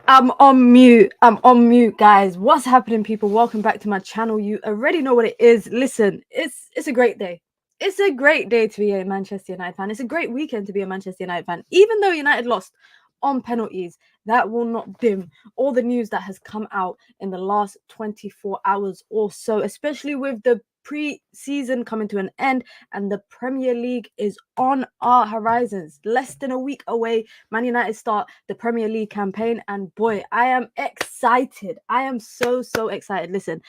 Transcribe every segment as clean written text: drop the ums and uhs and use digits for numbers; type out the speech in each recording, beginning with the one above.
I'm on mute. I'm on mute, guys. What's happening, people? Welcome back to my channel. You already know what it is. Listen, it's a great day. It's a great day to be a Manchester United fan. It's a great weekend to be a Manchester United fan. Even though United lost on penalties, that will not dim all the news that has come out in the last 24 hours or so, especially with the pre-season coming to an end and the Premier League is on our horizons. Less than a week away, Man United start the Premier League campaign, and boy, I am excited. I am so excited. Listen,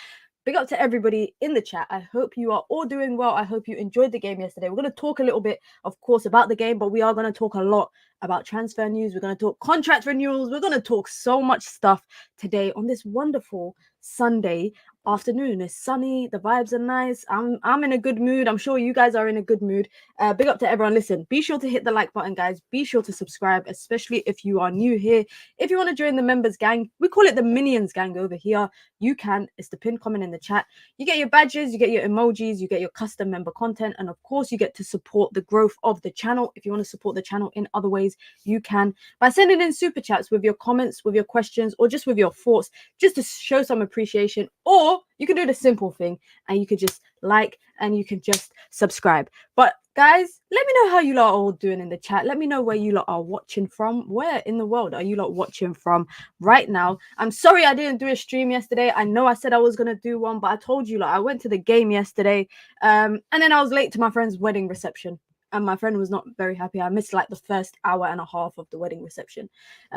big up to everybody in the chat. I hope you are all doing well. I hope you enjoyed the game yesterday. We're going to talk a little bit, of course, about the game, but we are going to talk a lot about transfer news. We're going to talk contract renewals. We're going to talk so much stuff today on this wonderful Sunday afternoon. It's sunny, the vibes are nice. I'm in a good mood. I'm sure you guys are in a good mood. Big up to everyone. Listen, be sure to hit the like button, guys. Be sure to subscribe, especially if you are new here. If you want to join the members gang, we call it the Minions gang over here. You can. It's the pinned comment in the chat. You get your badges, you get your emojis, you get your custom member content, and of course you get to support the growth of the channel. If you want to support the channel in other ways, you can by sending in super chats with your comments, with your questions, or just with your thoughts, just to show some appreciation. Or you can do the simple thing and you could just like and you can just subscribe. But guys, let me know how you lot are all doing in the chat. Let me know where you lot are watching from. Where in the world are you lot watching from right now? I'm sorry I didn't do a stream yesterday. I know I said I was going to do one, but I told you lot I went to the game yesterday and then I was late to my friend's wedding reception. And my friend was not very happy. I missed like the first hour and a half of the wedding reception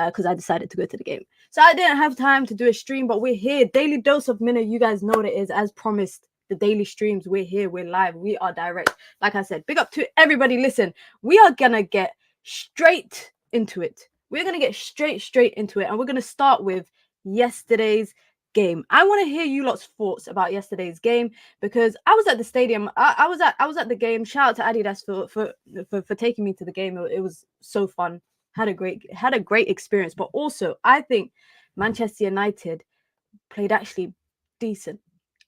because I decided to go to the game. So I didn't have time to do a stream, but we're here. Daily Dose of Minna, you guys know what it is. As promised, the daily streams, we're here, we're live, we are direct. Like I said, big up to everybody. Listen, we are going to get straight into it. We're going to get straight into it. And we're going to start with yesterday's game. I want to hear you lot's thoughts about yesterday's game because I was at the stadium. I was at the game. Shout out to Adidas for taking me to the game. It was so fun. Had a great experience. But also, I think Manchester United played actually decent.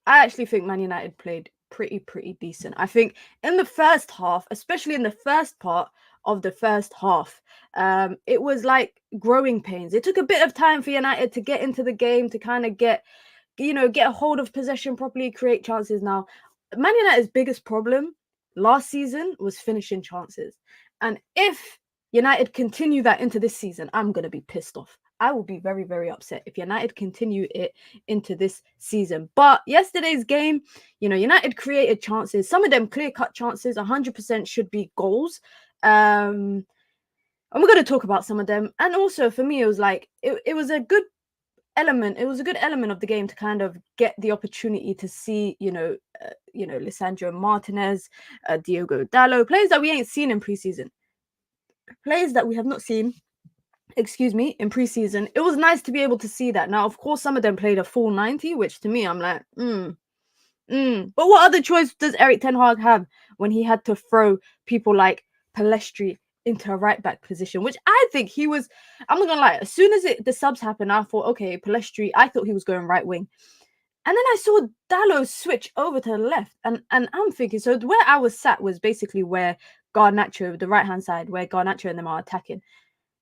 I actually think Man United played pretty decent. I think in the first half, especially in the first part of the first half, it was like growing pains. It took a bit of time for United to get into the game, to kind of get a hold of possession properly, create chances. Now, Man United's biggest problem last season was finishing chances. And if United continue that into this season, I'm going to be pissed off. I will be very upset if United continue it into this season. But yesterday's game, United created chances. Some of them clear-cut chances, 100% should be goals. And we're going to talk about some of them. And also, for me, it was like, it was a good element. It was a good element of the game to kind of get the opportunity to see, Lisandro Martinez, Diogo Dalot, players that we ain't seen in preseason. Players that we have not seen in preseason. It was nice to be able to see that. Now, of course, some of them played a full 90, which to me, I'm like, But what other choice does Erik ten Hag have when he had to throw people like Pellistri into a right-back position, which I think he was, I'm not going to lie, as soon as the subs happened, I thought, okay, Pellistri, I thought he was going right wing. And then I saw Dalot switch over to the left. And I'm thinking, so where I was sat was basically where Garnacho, the right-hand side, where Garnacho and them are attacking.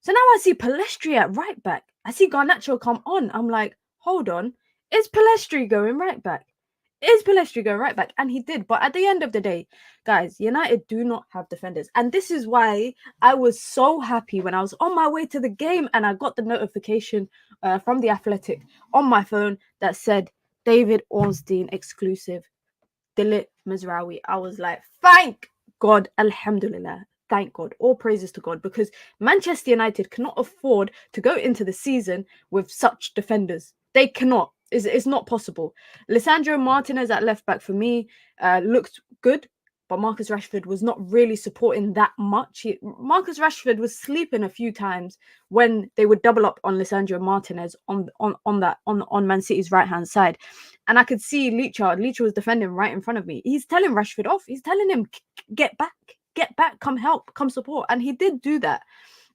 So now I see Pellistri at right back. I see Garnacho come on. I'm like, hold on. Is Pellistri going right back? And he did. But at the end of the day, guys, United do not have defenders. And this is why I was so happy when I was on my way to the game and I got the notification from The Athletic on my phone that said, David Ornstein exclusive, Ligt and Mazraoui. I was like, thank God, alhamdulillah. Thank God. All praises to God, because Manchester United cannot afford to go into the season with such defenders. They cannot. It's not possible. Lisandro Martinez at left back for me looked good, but Marcus Rashford was not really supporting that much. Marcus Rashford was sleeping a few times when they would double up on Lisandro Martinez on Man City's right hand side, and I could see Leach was defending right in front of me. He's telling Rashford off. He's telling him, get back, come help, come support, and he did do that.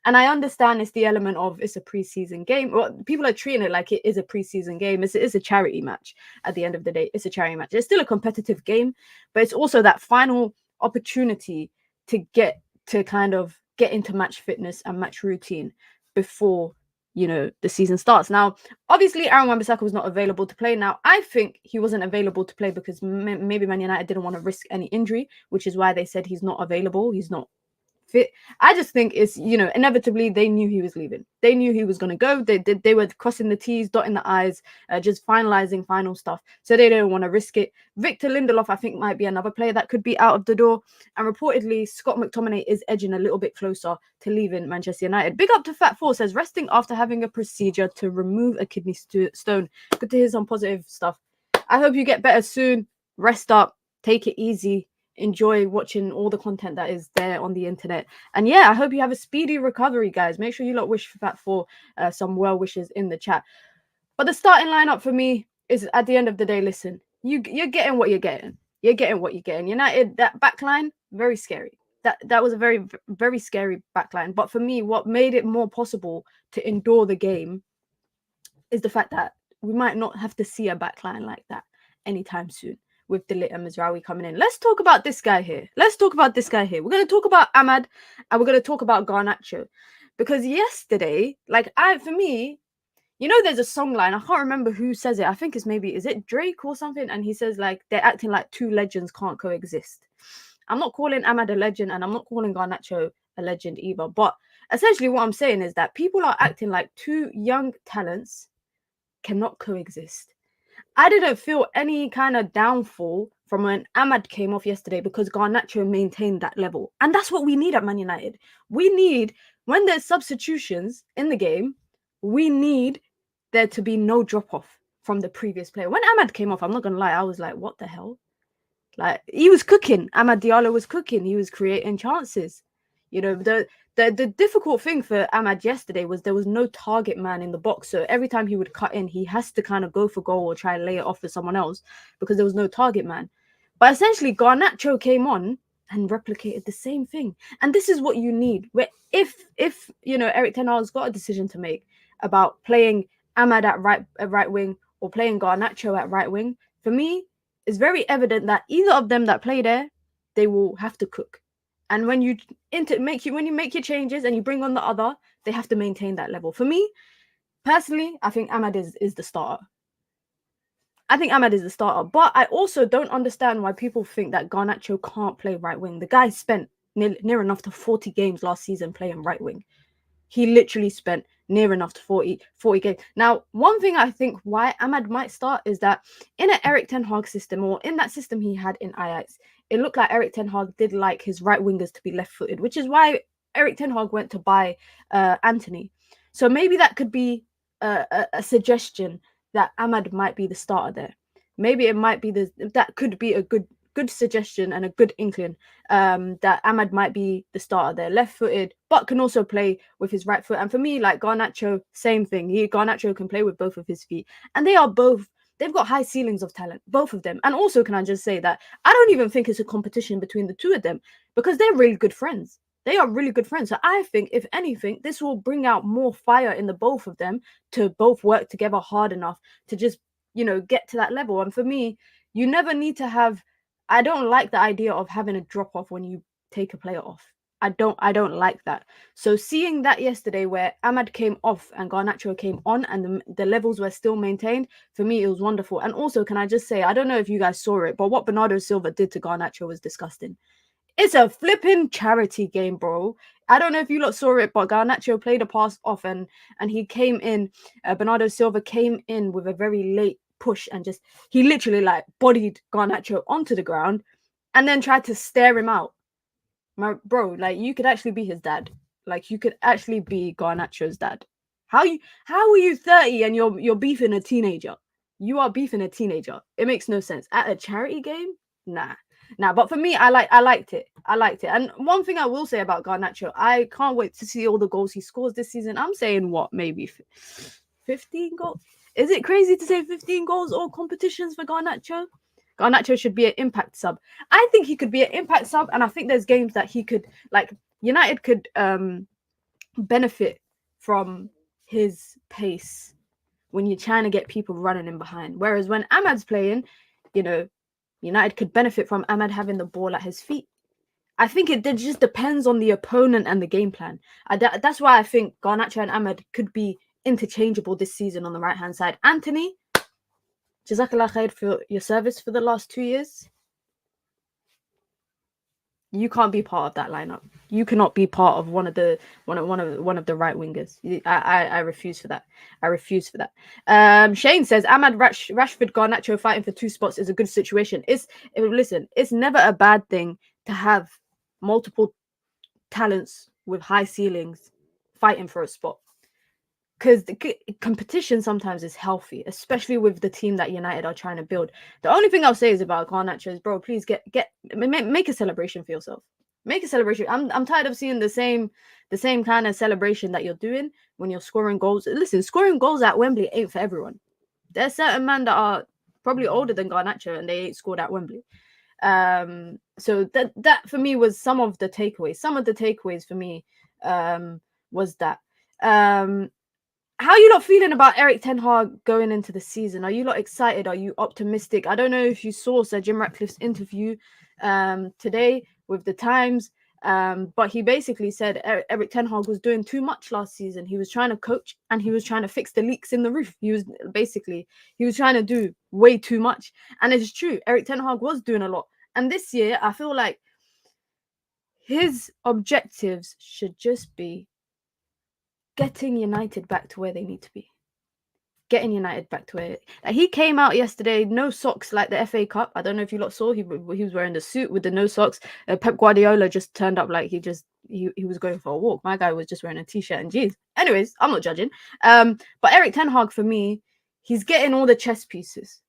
And I understand it's the element of it's a preseason game. Well, people are treating it like it is a preseason game. It's a charity match at the end of the day. It's a charity match. It's still a competitive game, but it's also that final opportunity to kind of get into match fitness and match routine before the season starts. Now, obviously, Wan Bissaka was not available to play. Now, I think he wasn't available to play because maybe Man United didn't want to risk any injury, which is why they said he's not available. He's not fit. I just think it's, inevitably they knew he was leaving. They knew he was going to go. They were crossing the T's, dotting the I's, just finalizing final stuff. So they don't want to risk it. Victor Lindelof, I think, might be another player that could be out of the door. And reportedly, Scott McTominay is edging a little bit closer to leaving Manchester United. Big up to Fat Four, says, resting after having a procedure to remove a kidney stone. Good to hear some positive stuff. I hope you get better soon. Rest up. Take it easy. Enjoy watching all the content that is there on the internet. And yeah, I hope you have a speedy recovery, guys. Make sure you lot wish Fat for some well wishes in the chat. But the starting lineup for me is, at the end of the day, listen, you're getting what you're getting. You're getting what you're getting. United, that backline, very scary. That was a very, very scary backline. But for me, what made it more possible to endure the game is the fact that we might not have to see a backline like that anytime soon, with the Ligt and Mazraoui coming in. Let's talk about this guy here. We're going to talk about Ahmad, and we're going to talk about Garnacho. Because yesterday, for me, there's a song line. I can't remember who says it. I think is it Drake or something? And he says, they're acting like two legends can't coexist. I'm not calling Ahmad a legend, and I'm not calling Garnacho a legend either. But essentially what I'm saying is that people are acting like two young talents cannot coexist. I didn't feel any kind of downfall from when Ahmad came off yesterday because Garnacho maintained that level. And that's what we need at Man United. We need, when there's substitutions in the game, we need there to be no drop-off from the previous player. When Ahmad came off, I'm not going to lie, I was like, what the hell? He was cooking. Ahmad Diallo was cooking. He was creating chances. The difficult thing for Ahmad yesterday was there was no target man in the box. So every time he would cut in, he has to kind of go for goal or try and lay it off for someone else because there was no target man. But essentially, Garnacho came on and replicated the same thing. And this is what you need. Where if Erik ten Hag's got a decision to make about playing Ahmad at right wing or playing Garnacho at right wing, for me, it's very evident that either of them that play there, they will have to cook. And when you make your changes and you bring on the other, they have to maintain that level. For me, personally, I think Ahmad is the starter. But I also don't understand why people think that Garnacho can't play right wing. The guy spent near enough to 40 games last season playing right wing. He literally spent near enough to 40 games. Now, one thing I think why Ahmad might start is that in an Erik ten Hag system, or in that system he had in Ajax, it looked like Erik ten Hag did like his right wingers to be left-footed, which is why Erik ten Hag went to buy Anthony. So maybe that could be a suggestion that Ahmad might be the starter there. Maybe it might be that could be a good suggestion and a good inkling that Ahmad might be the starter there, left-footed, but can also play with his right foot. And for me, Garnacho, same thing. Garnacho can play with both of his feet, and they've got high ceilings of talent, both of them. And also, can I just say that I don't even think it's a competition between the two of them because they're really good friends. They are really good friends. So I think, if anything, this will bring out more fire in the both of them to both work together hard enough to just, get to that level. And for me, you never need to have, I don't like the idea of having a drop-off when you take a player off. I don't like that. So seeing that yesterday where Ahmad came off and Garnacho came on and the levels were still maintained, for me, it was wonderful. And also, can I just say, I don't know if you guys saw it, but what Bernardo Silva did to Garnacho was disgusting. It's a flipping charity game, bro. I don't know if you lot saw it, but Garnacho played a pass off and he came in. Bernardo Silva came in with a very late push and he literally bodied Garnacho onto the ground and then tried to stare him out. Bro, you could actually be his dad. You could actually be Garnacho's dad. How are you 30 and you're beefing a teenager? You are beefing a teenager. It makes no sense. At a charity game? Nah. But for me, I liked it. And one thing I will say about Garnacho, I can't wait to see all the goals he scores this season. I'm saying maybe 15 goals? Is it crazy to say 15 goals all competitions for Garnacho? Garnacho should be an impact sub. I think he could be an impact sub, and I think there's games that he could, United could benefit from his pace when you're trying to get people running in behind. Whereas when Ahmad's playing, United could benefit from Ahmad having the ball at his feet. I think it just depends on the opponent and the game plan. That's why I think Garnacho and Ahmad could be interchangeable this season on the right-hand side. Anthony, Jazakallah khair for your service for the last 2 years. You can't be part of that lineup. You cannot be part of one of the right wingers. I refuse for that. I refuse for that. Shane says Ahmad Rashford Garnacho fighting for 2 spots is a good situation. Listen, it's never a bad thing to have multiple talents with high ceilings fighting for a spot, because the competition sometimes is healthy, especially with the team that United are trying to build. The only thing I'll say is about Garnacho is, bro, please make a celebration for yourself. Make a celebration. I'm tired of seeing the same kind of celebration that you're doing when you're scoring goals. Listen, scoring goals at Wembley ain't for everyone. There's certain men that are probably older than Garnacho and they ain't scored at Wembley. So that for me was some of the takeaways. Some of the takeaways for me was that. How are you lot feeling about Erik ten Hag going into the season? Are you lot excited? Are you optimistic? I don't know if you saw Sir Jim Ratcliffe's interview today with the Times, but he basically said Erik ten Hag was doing too much last season. He was trying to coach and he was trying to fix the leaks in the roof. He was trying to do way too much. And it's true, Erik ten Hag was doing a lot. And this year, I feel like his objectives should just be getting United back to where they need to be. Getting United back to where... he came out yesterday, no socks like the FA Cup. I don't know if you lot saw. He was wearing the suit with the no socks. Pep Guardiola just turned up like he was going for a walk. My guy was just wearing a t-shirt and jeans. Anyways, I'm not judging. But Erik ten Hag, for me, he's getting all the chess pieces.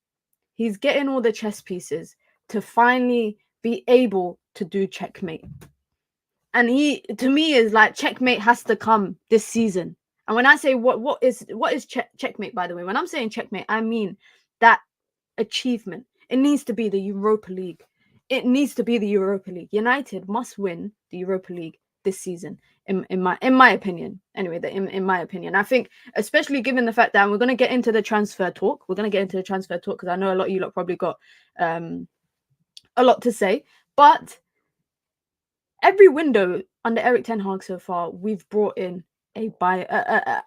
He's getting all the chess pieces to finally be able to do checkmate. And he, to me, is like checkmate has to come this season. And when I say what is checkmate, by the way, when I'm saying checkmate, I mean that achievement. It needs to be the Europa League. It needs to be the Europa League. United must win the Europa League this season, in my opinion. Anyway, in my opinion, I think, especially given the fact that we're going to get into the transfer talk. We're going to get into the transfer talk because I know a lot of you lot probably got a lot to say, but every window under Erik ten Hag so far, we've brought in a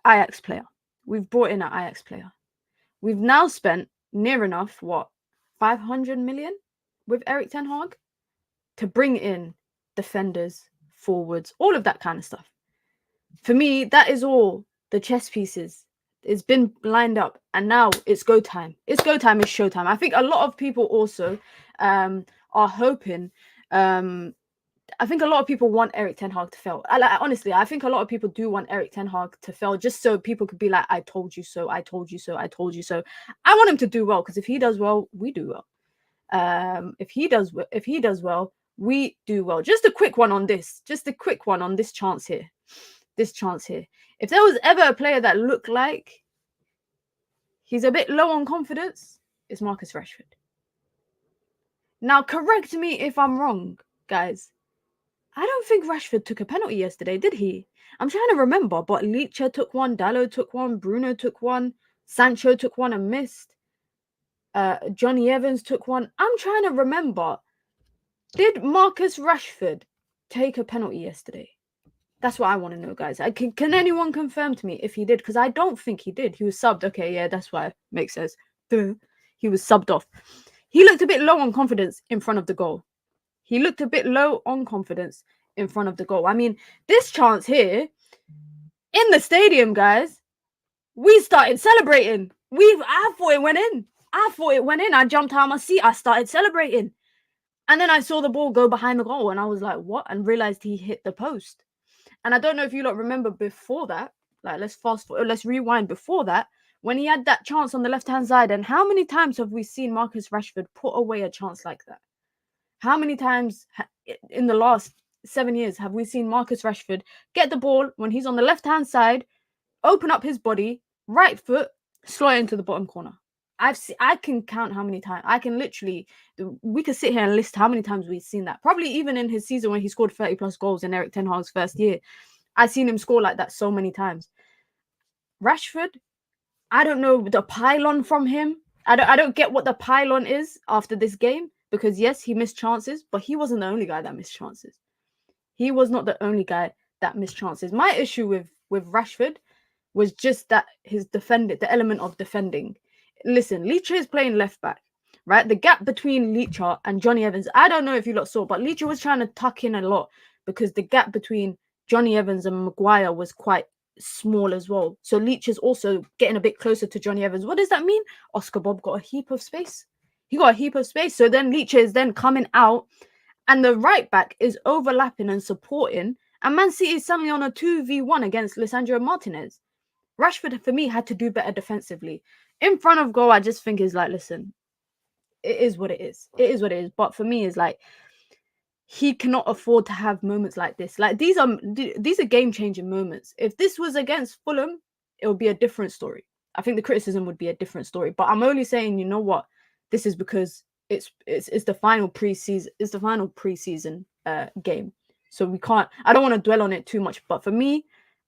Ajax player. We've brought in an Ajax player. We've now spent near enough, 500 million with Erik ten Hag to bring in defenders, forwards, all of that kind of stuff. For me, that is all the chess pieces. It's been lined up, and now it's go time. It's go time. It's show time. I think a lot of people also are hoping. I think a lot of people want Erik ten Hag to fail. Honestly, I think a lot of people do want Erik ten Hag to fail just so people could be like, I told you so, I told you so, I told you so. I want him to do well, because if he does well, we do well. If he does well, we do well. Just a quick one on this. Just a quick one on this chance here. This chance here. If there was ever a player that looked like he's a bit low on confidence, it's Marcus Rashford. Now, correct me if I'm wrong, guys. I don't think Rashford took a penalty yesterday, did he? I'm trying to remember, but Ligt took one, Dalot took one, Bruno took one, Sancho took one and missed. Johnny Evans took one. I'm trying to remember. Did Marcus Rashford take a penalty yesterday? That's what I want to know, guys. Can anyone confirm to me if he did? Because I don't think he did. He was subbed. Okay, yeah, that's why it makes sense. He was subbed off. He looked a bit low on confidence in front of the goal. He looked a bit low on confidence in front of the goal. I mean, this chance here in the stadium, guys, we started celebrating. I thought it went in. I jumped out of my seat. I started celebrating. And then I saw the ball go behind the goal and I was like, what? And realized he hit the post. And I don't know if you lot remember before that. Like, let's rewind before that. When he had that chance on the left-hand side, and how many times have we seen Marcus Rashford put away a chance like that? How many times in the last 7 years have we seen Marcus Rashford get the ball when he's on the left-hand side, open up his body, right foot, slot into the bottom corner? I can count how many times. We could sit here and list how many times we've seen that. Probably even in his season when he scored 30 plus goals in Erik ten Hag's first year. I've seen him score like that so many times. Rashford, I don't know the pylon from him. I don't get what the pylon is after this game. Because yes, he missed chances, but he wasn't the only guy that missed chances. He was not the only guy that missed chances. My issue with Rashford was just that the element of defending. Listen, Leacher is playing left back, right? The gap between Leacher and Johnny Evans, I don't know if you lot saw, but Leacher was trying to tuck in a lot because the gap between Johnny Evans and Maguire was quite small as well. So Leacher's also getting a bit closer to Johnny Evans. What does that mean? Oscar Bob got a heap of space. He got a heap of space. So then Leacher is then coming out and the right back is overlapping and supporting. And Man City is suddenly on a 2v1 against Lisandro Martinez. Rashford, for me, had to do better defensively. In front of goal, I just think is like, listen, it is what it is. It is what it is. But for me, it's like, he cannot afford to have moments like this. Like, these are game-changing moments. If this was against Fulham, it would be a different story. I think the criticism would be a different story. But I'm only saying, you know what? This is because it's the final preseason. It's the final preseason game. So we can't. I don't want to dwell on it too much. But for me,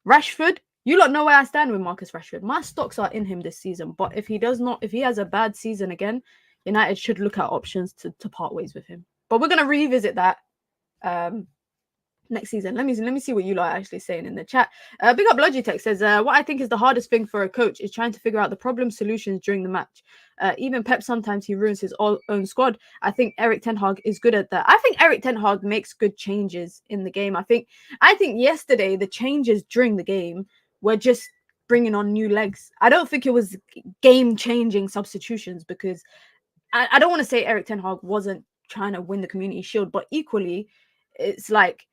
Rashford, you lot know where I stand with Marcus Rashford. My stocks are in him this season. But if he has a bad season again, United should look at options to part ways with him. But we're gonna revisit that next season. Let me see what you lot are actually saying in the chat. Big Up Logitech says, what I think is the hardest thing for a coach is trying to figure out the problem solutions during the match. Even Pep, sometimes he ruins his own squad. I think Erik ten Hag is good at that. I think Erik ten Hag makes good changes in the game. I think yesterday the changes during the game were just bringing on new legs. I don't think it was game-changing substitutions because I don't want to say Erik ten Hag wasn't trying to win the Community Shield, but equally, it's like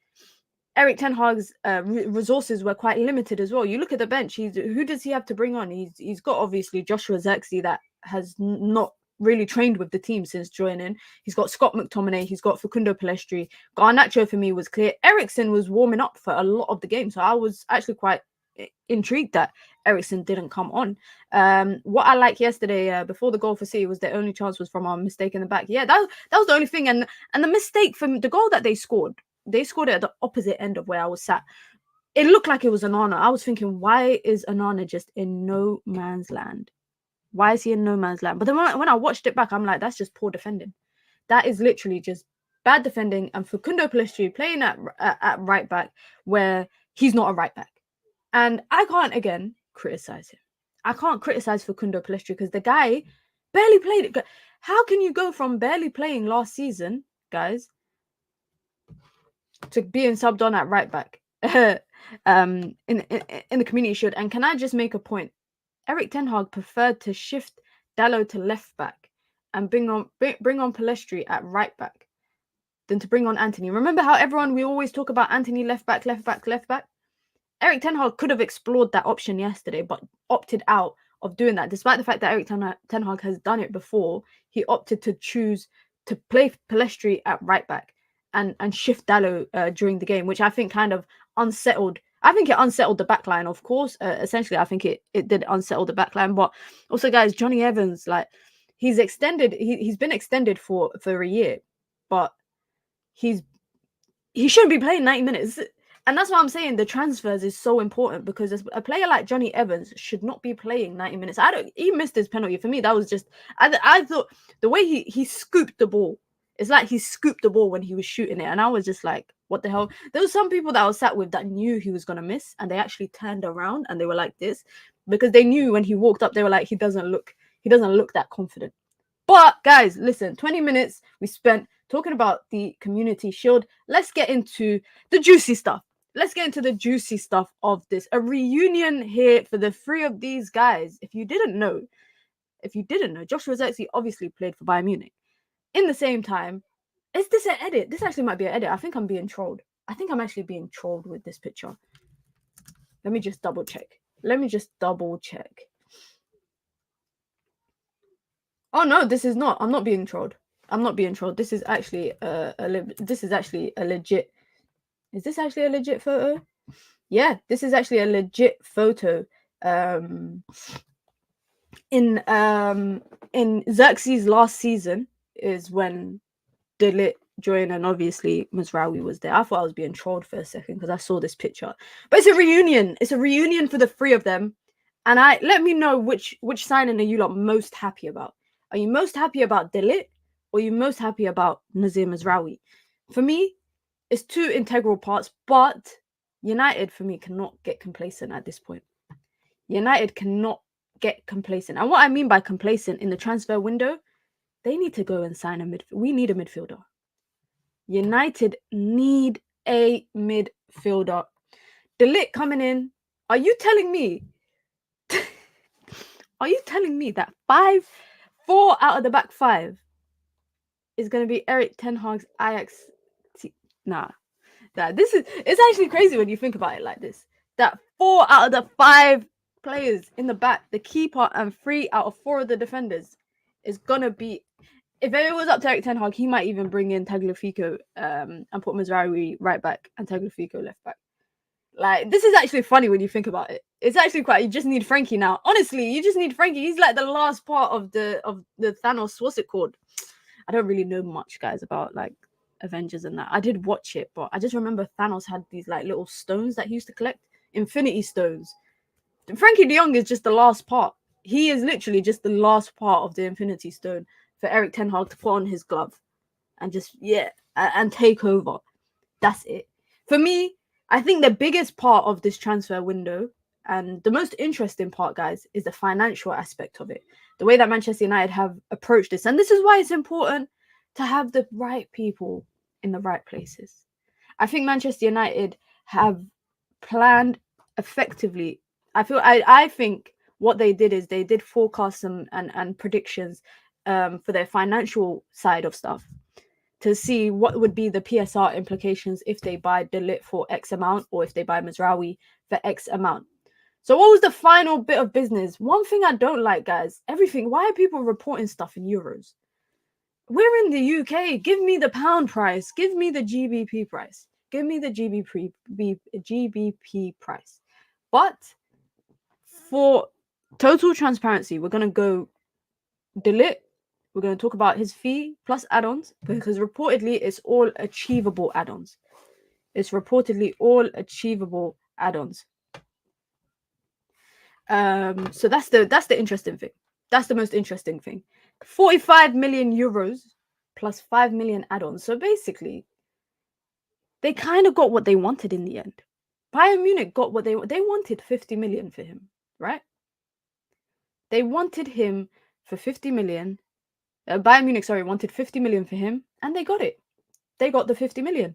Erik ten Hag's resources were quite limited as well. You look at the bench; who does he have to bring on? He's got obviously Joshua Zirkzee that has not really trained with the team since joining. He's got Scott McTominay, he's got Facundo Pellistri. Garnacho for me was clear. Eriksen was warming up for a lot of the game, so I was actually quite intrigued that Eriksen didn't come on. What I liked yesterday before the goal for City was the only chance was from our mistake in the back. Yeah, that was the only thing. And the mistake from the goal that they scored it at the opposite end of where I was sat. It looked like it was Onana. I was thinking, why is Onana just in no man's land? Why is he in no man's land? But then when I watched it back, I'm like, that's just poor defending. That is literally just bad defending. And Facundo Pellistri playing at right back where he's not a right back. And I can't, again, criticize him. I can't criticize Facundo Pellistri because the guy barely played it. How can you go from barely playing last season, guys, to being subbed on at right back in the Community Shield? And can I just make a point? Erik ten Hag preferred to shift Dalot to left back and bring on Pellistri at right back than to bring on Anthony. Remember how we always talk about Anthony left back? Erik ten Hag could have explored that option yesterday, but opted out of doing that. Despite the fact that Erik ten Hag has done it before, he opted to choose to play Pellistri at right back and shift Dalot during the game, which I think kind of unsettled. I think it unsettled the backline, of course. Essentially, I think it did unsettle the backline. But also, guys, Johnny Evans, like, he's extended. He's been extended for a year, but he shouldn't be playing 90 minutes. And that's why I'm saying the transfers is so important because a player like Johnny Evans should not be playing 90 minutes. He missed his penalty. For me, that was just, I thought the way he scooped the ball, it's like he scooped the ball when he was shooting it. And I was just like, what the hell? There was some people that I was sat with that knew he was going to miss. And they actually turned around and they were like this because they knew when he walked up, they were like, he doesn't look that confident. But guys, listen, 20 minutes we spent talking about the Community Shield. Let's get into the juicy stuff. Let's get into the juicy stuff of this. A reunion here for the three of these guys. If you didn't know, Joshua Zirkzee obviously played for Bayern Munich. In the same time, is this an edit? This actually might be an edit. I think I'm being trolled. I think I'm actually being trolled with this picture. Let me just double check. Oh no, this is not. I'm not being trolled. This is actually a legit. Is this actually a legit photo? Yeah, this is actually a legit photo. In Xerxes' last season is when Ligt joined, and obviously Mazraoui was there. I thought I was being trolled for a second because I saw this picture. But it's a reunion. It's a reunion for the three of them. And let me know which signing are you lot most happy about. Are you most happy about Ligt or are you most happy about Nazir Mazraoui? For me, it's two integral parts, but United, for me, cannot get complacent at this point. United cannot get complacent. And what I mean by complacent, in the transfer window, they need to go and sign a midfielder. We need a midfielder. United need a midfielder. De Ligt coming in. Are you telling me? Are you telling me that 4 out of the back 5 is going to be Erik ten Hag's Ajax? Nah. It's actually crazy when you think about it like this. That 4 out of the 5 players in the back, the keeper and 3 out of 4 of the defenders, is gonna be. If it was up to Erik ten Hag, he might even bring in Tagliafico and put Mazraoui right back and Tagliafico left back. Like, this is actually funny when you think about it. It's actually quite. You just need Frankie now. Honestly, you just need Frankie. He's like the last part of the Thanos. What's it called? I don't really know much, guys, about like Avengers and that. I did watch it, but I just remember Thanos had these like little stones that he used to collect, Infinity Stones. Frankie de Jong is just the last part. He is literally just the last part of the Infinity Stone for Erik ten Hag to put on his glove and just and take over. That's it. For me, I think the biggest part of this transfer window and the most interesting part, guys, is the financial aspect of it. The way that Manchester United have approached this. And this is why it's important to have the right people in the right places. I think Manchester United have planned effectively. I think what they did is they did forecasts and predictions for their financial side of stuff to see what would be the PSR implications if they buy De Ligt for X amount or if they buy Mazraoui for X amount. So what was the final bit of business? One thing I don't like, guys, why are people reporting stuff in euros? We're in the UK. Give me the pound price. Give me the GBP price. Give me the GBP price. But for total transparency, we're going to go De Ligt. We're going to talk about his fee plus add-ons because reportedly it's all achievable add-ons. It's reportedly all achievable add-ons. So that's the interesting thing. That's the most interesting thing. 45 million euros plus 5 million add-ons. So basically, they kind of got what they wanted in the end. Bayern Munich got what they wanted 50 million for him, right? They wanted him for 50 million. Bayern Munich, wanted 50 million for him, and they got it. They got the 50 million.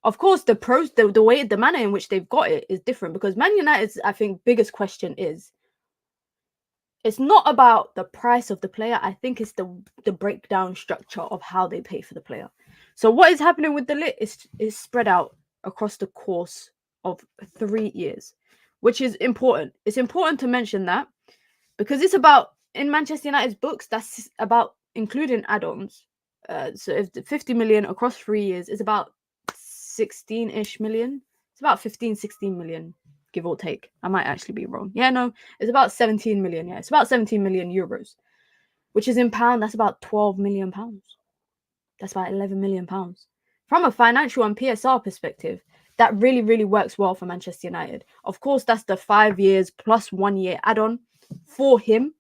Of course, the manner in which they've got it is different because Man United's, I think, biggest question is, it's not about the price of the player. I think it's the breakdown structure of how they pay for the player. So what is happening with De Ligt is spread out across the course of 3 years, which is important. It's important to mention that because it's about, in Manchester United's books, that's about including add-ons. So if the 50 million across 3 years is about 16-ish million, it's about 16 million, give or take. I might actually be wrong. Yeah, no, it's about 17 million. Yeah, it's about 17 million euros, which is in pound. That's about 12 million pounds. That's about 11 million pounds. From a financial and PSR perspective, that really, really works well for Manchester United. Of course, that's the 5 years plus 1 year add-on for him,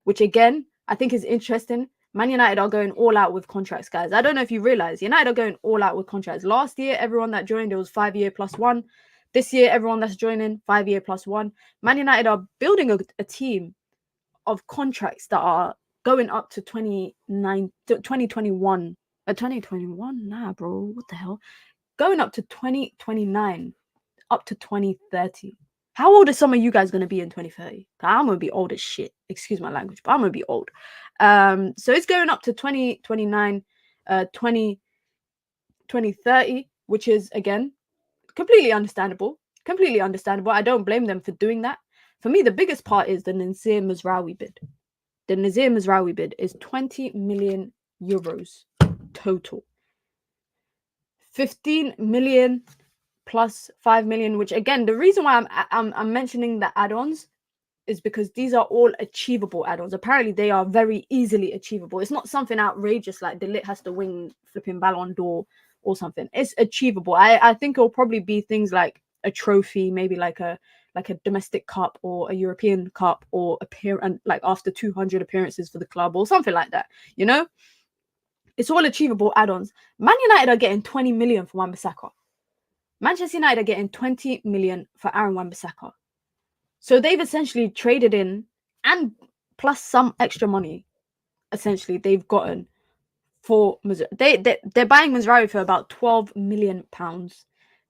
which again, I think is interesting. Man United are going all out with contracts, guys. I don't know if you realize, United are going all out with contracts. Last year, everyone that joined, it was 5 year plus 1. This year, everyone that's joining, 5 year plus 1. Man United are building a team of contracts that are going up to 2021. 2021? Nah, bro. What the hell? Going up to 2029, up to 2030. How old are some of you guys going to be in 2030? I'm going to be old as shit. Excuse my language, but I'm going to be old. So it's going up to 2029, 2030, which is, again, completely understandable. Completely understandable. I don't blame them for doing that. For me, the biggest part is the Nazir Mazraoui bid. The Nazir Mazraoui bid is 20 million euros total. 15 million plus 5 million, which again, the reason why I'm mentioning the add-ons is because these are all achievable add-ons. Apparently, they are very easily achievable. It's not something outrageous like De Ligt has to win flipping Ballon d'Or or something. It's achievable. I think it'll probably be things like a trophy, maybe like a domestic cup or a European cup, or like after 200 appearances for the club or something like that. You know, it's all achievable add-ons. Man United are getting 20 million for Wan Bissaka. Manchester United are getting 20 million for Wan Bissaka. So they've essentially traded in, and plus some extra money, essentially, they've gotten for Mazraoui. They're buying Mazraoui for about £12 million.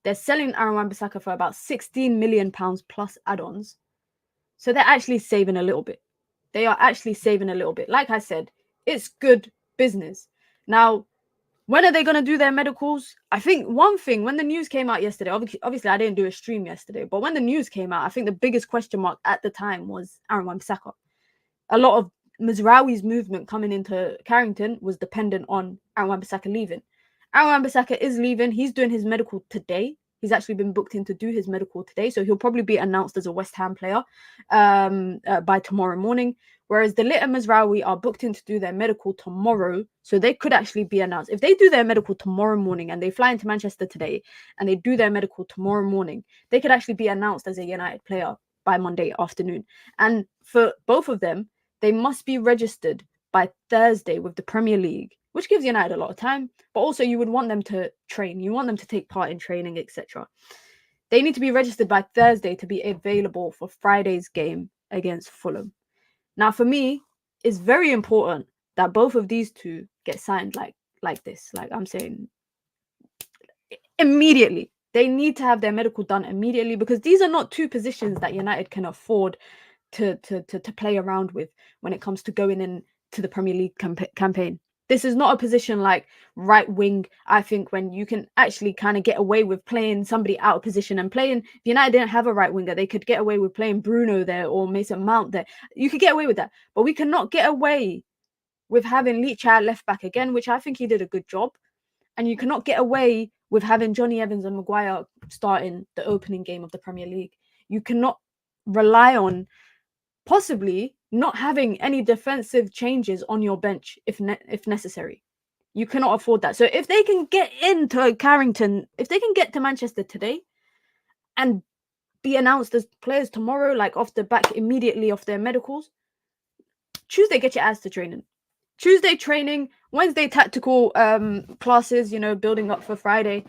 They're selling Wan Bissaka for about £16 million plus add-ons. So they're actually saving a little bit. They are actually saving a little bit. Like I said, it's good business. Now, when are they going to do their medicals? I think one thing, when the news came out yesterday, obviously I didn't do a stream yesterday, but when the news came out, I think the biggest question mark at the time was Wan Bissaka. A lot of Mazraoui's movement coming into Carrington was dependent on Wan Bissaka leaving. Wan Bissaka is leaving. He's doing his medical today. He's actually been booked in to do his medical today. So he'll probably be announced as a West Ham player by tomorrow morning. Whereas the Ligt and Mazraoui are booked in to do their medical tomorrow. So they could actually be announced. If they do their medical tomorrow morning and they fly into Manchester today and they do their medical tomorrow morning, they could actually be announced as a United player by Monday afternoon. And for both of them, they must be registered by Thursday with the Premier League, which gives United a lot of time. But also you would want them to train. You want them to take part in training, etc. They need to be registered by Thursday to be available for Friday's game against Fulham. Now, for me, it's very important that both of these two get signed like this. Like I'm saying, immediately. They need to have their medical done immediately, because these are not two positions that United can afford to play around with when it comes to going into the Premier League campaign. This is not a position like right wing, I think, when you can actually kind of get away with playing somebody out of position and playing. If United didn't have a right winger, they could get away with playing Bruno there or Mason Mount there. You could get away with that. But we cannot get away with having Ligt at left back again, which I think he did a good job. And you cannot get away with having Johnny Evans and Maguire starting the opening game of the Premier League. You cannot rely on possibly not having any defensive changes on your bench if necessary. You cannot afford that. So if they can get into Carrington, if they can get to Manchester today and be announced as players tomorrow, like off the back, immediately off their medicals, Tuesday, get your ass to training. Tuesday training, Wednesday tactical classes, building up for Friday.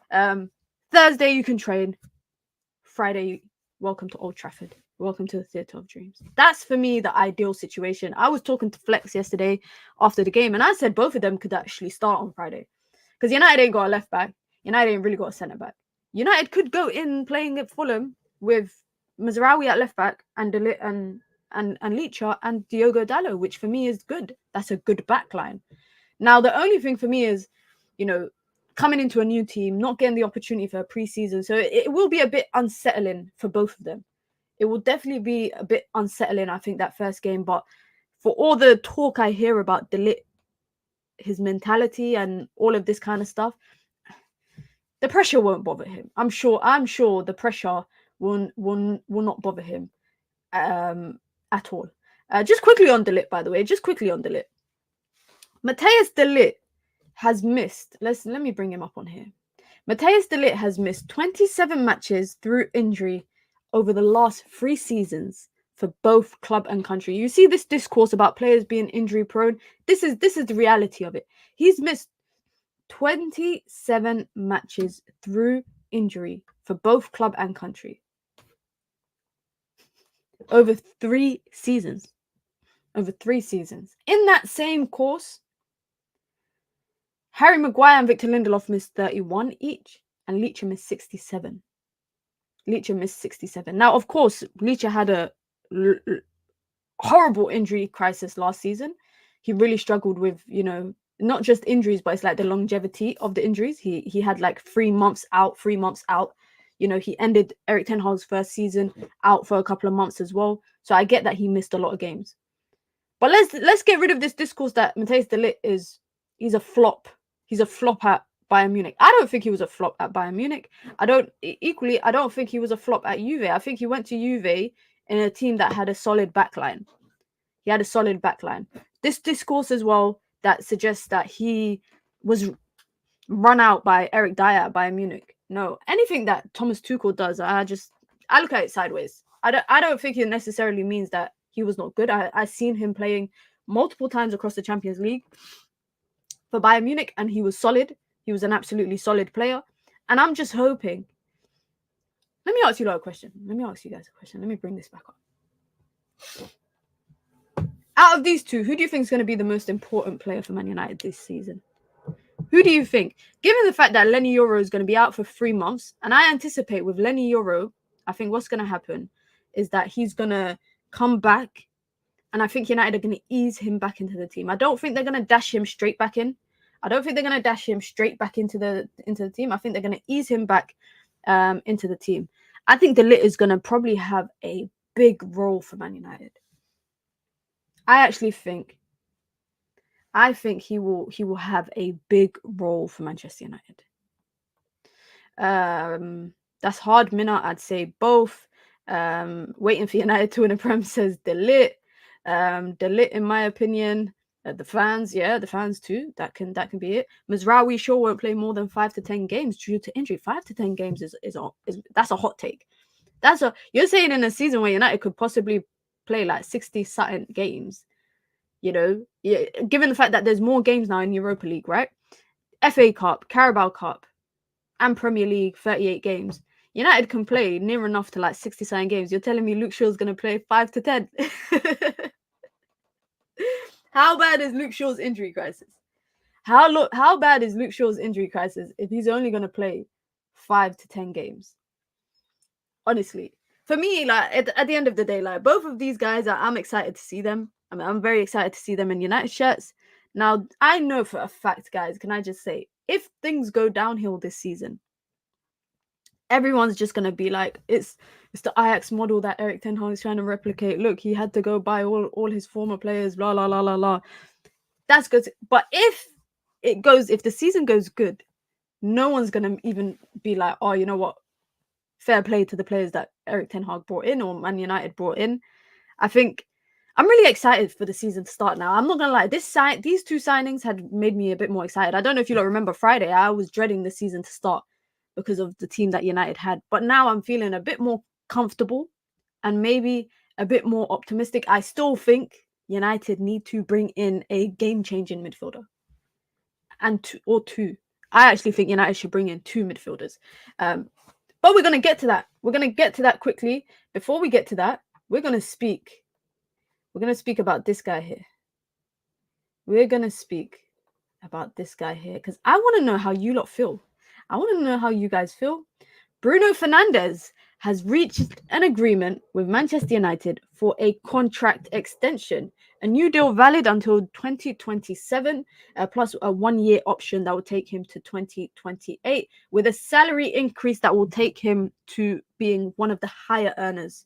Thursday you can train. Friday, welcome to Old Trafford. Welcome to the Theatre of Dreams. That's, for me, the ideal situation. I was talking to Flex yesterday after the game, and I said both of them could actually start on Friday. Because United ain't got a left back. United ain't really got a centre back. United could go in playing at Fulham with Mazraoui at left back and Ligt and Diogo Dalot, which for me is good. That's a good backline. Now, the only thing for me is, coming into a new team, not getting the opportunity for a pre-season. So it will be a bit unsettling for both of them. It will definitely be a bit unsettling, I think, that first game. But for all the talk I hear about Ligt, his mentality and all of this kind of stuff, the pressure won't bother him. I'm sure the pressure will not bother him at all. Just quickly on Ligt, by the way. Matthijs de Ligt has missed. Let me bring him up on here. Matthijs de Ligt has missed 27 matches through injury over the last 3 seasons for both club and country. You see this discourse about players being injury prone. This is the reality of it. He's missed 27 matches through injury for both club and country over 3 seasons. In that same course, Harry Maguire and Victor Lindelof missed 31 each, and Ligt missed 67. Now, of course, Ligt had a horrible injury crisis last season. He really struggled with, not just injuries, but it's like the longevity of the injuries. He had like 3 months out. He ended Erik ten Hag's first season out for a couple of months as well. So I get that he missed a lot of games. But let's get rid of this discourse that Matthijs de Ligt he's a flop. He's a flop at Bayern Munich. I don't think he was a flop at Bayern Munich. I don't think he was a flop at Juve. I think he went to Juve in a team that had a solid backline. This discourse as well that suggests that he was run out by Eric Dyer at Bayern Munich. No, anything that Thomas Tuchel does, I look at it sideways. I don't think it necessarily means that he was not good. I've seen him playing multiple times across the Champions League for Bayern Munich, and he was solid. He was an absolutely solid player. And I'm just hoping Let me ask you a question. Let me ask you guys a question. Let me bring this back up. Out of these two, who do you think is going to be the most important player for Man United this season? Who do you think? Given the fact that Lenny Yoro is going to be out for 3 months, and I anticipate with Lenny Yoro, I think what's going to happen is that he's going to come back, and I think United are going to ease him back into the team. I don't think they're going to dash him straight back in. I don't think they're going to dash him straight back into the team. I think they're going to ease him back into the team. I think De Ligt is going to probably have a big role for Man United. I think he will have a big role for Manchester United. That's hard, Minna. I'd say both. Waiting for United to win a Prem says De Ligt. De Ligt, in my opinion, the fans too. That can be it. Mazraoui sure won't play more than 5 to 10 games due to injury. 5 to 10 games is that's a hot take. You're saying in a season where United could possibly play like 60 something games. You know, given the fact that there's more games now in Europa League, right? FA Cup, Carabao Cup, and Premier League, 38 games. United can play near enough to like 60-something games. You're telling me Luke Shaw's going to play 5 to 10? How bad is Luke Shaw's injury crisis? How bad is Luke Shaw's injury crisis if he's only going to play 5 to 10 games? Honestly, for me, like at the end of the day, like both of these guys, I'm excited to see them. I mean, I'm very excited to see them in United shirts. Now, I know for a fact, guys, can I just say, if things go downhill this season, everyone's just going to be like, it's the Ajax model that Erik ten Hag is trying to replicate. Look, he had to go buy all his former players, blah, blah, blah, blah, blah. That's good. But if the season goes good, no one's going to even be like, oh, you know what? Fair play to the players that Erik ten Hag brought in or Man United brought in. I think I'm really excited for the season to start now. I'm not going to lie. These two signings had made me a bit more excited. I don't know if you lot remember Friday. I was dreading the season to start because of the team that United had. But now I'm feeling a bit more comfortable and maybe a bit more optimistic. I still think United need to bring in a game-changing midfielder. Or two. I actually think United should bring in 2 midfielders. But we're going to get to that. We're going to get to that quickly. Before we get to that, we're going to speak about this guy here. We're going to speak about this guy here because I want to know how you lot feel. I want to know how you guys feel. Bruno Fernandes has reached an agreement with Manchester United for a contract extension. A new deal valid until 2027, plus a 1-year option that will take him to 2028, with a salary increase that will take him to being one of the higher earners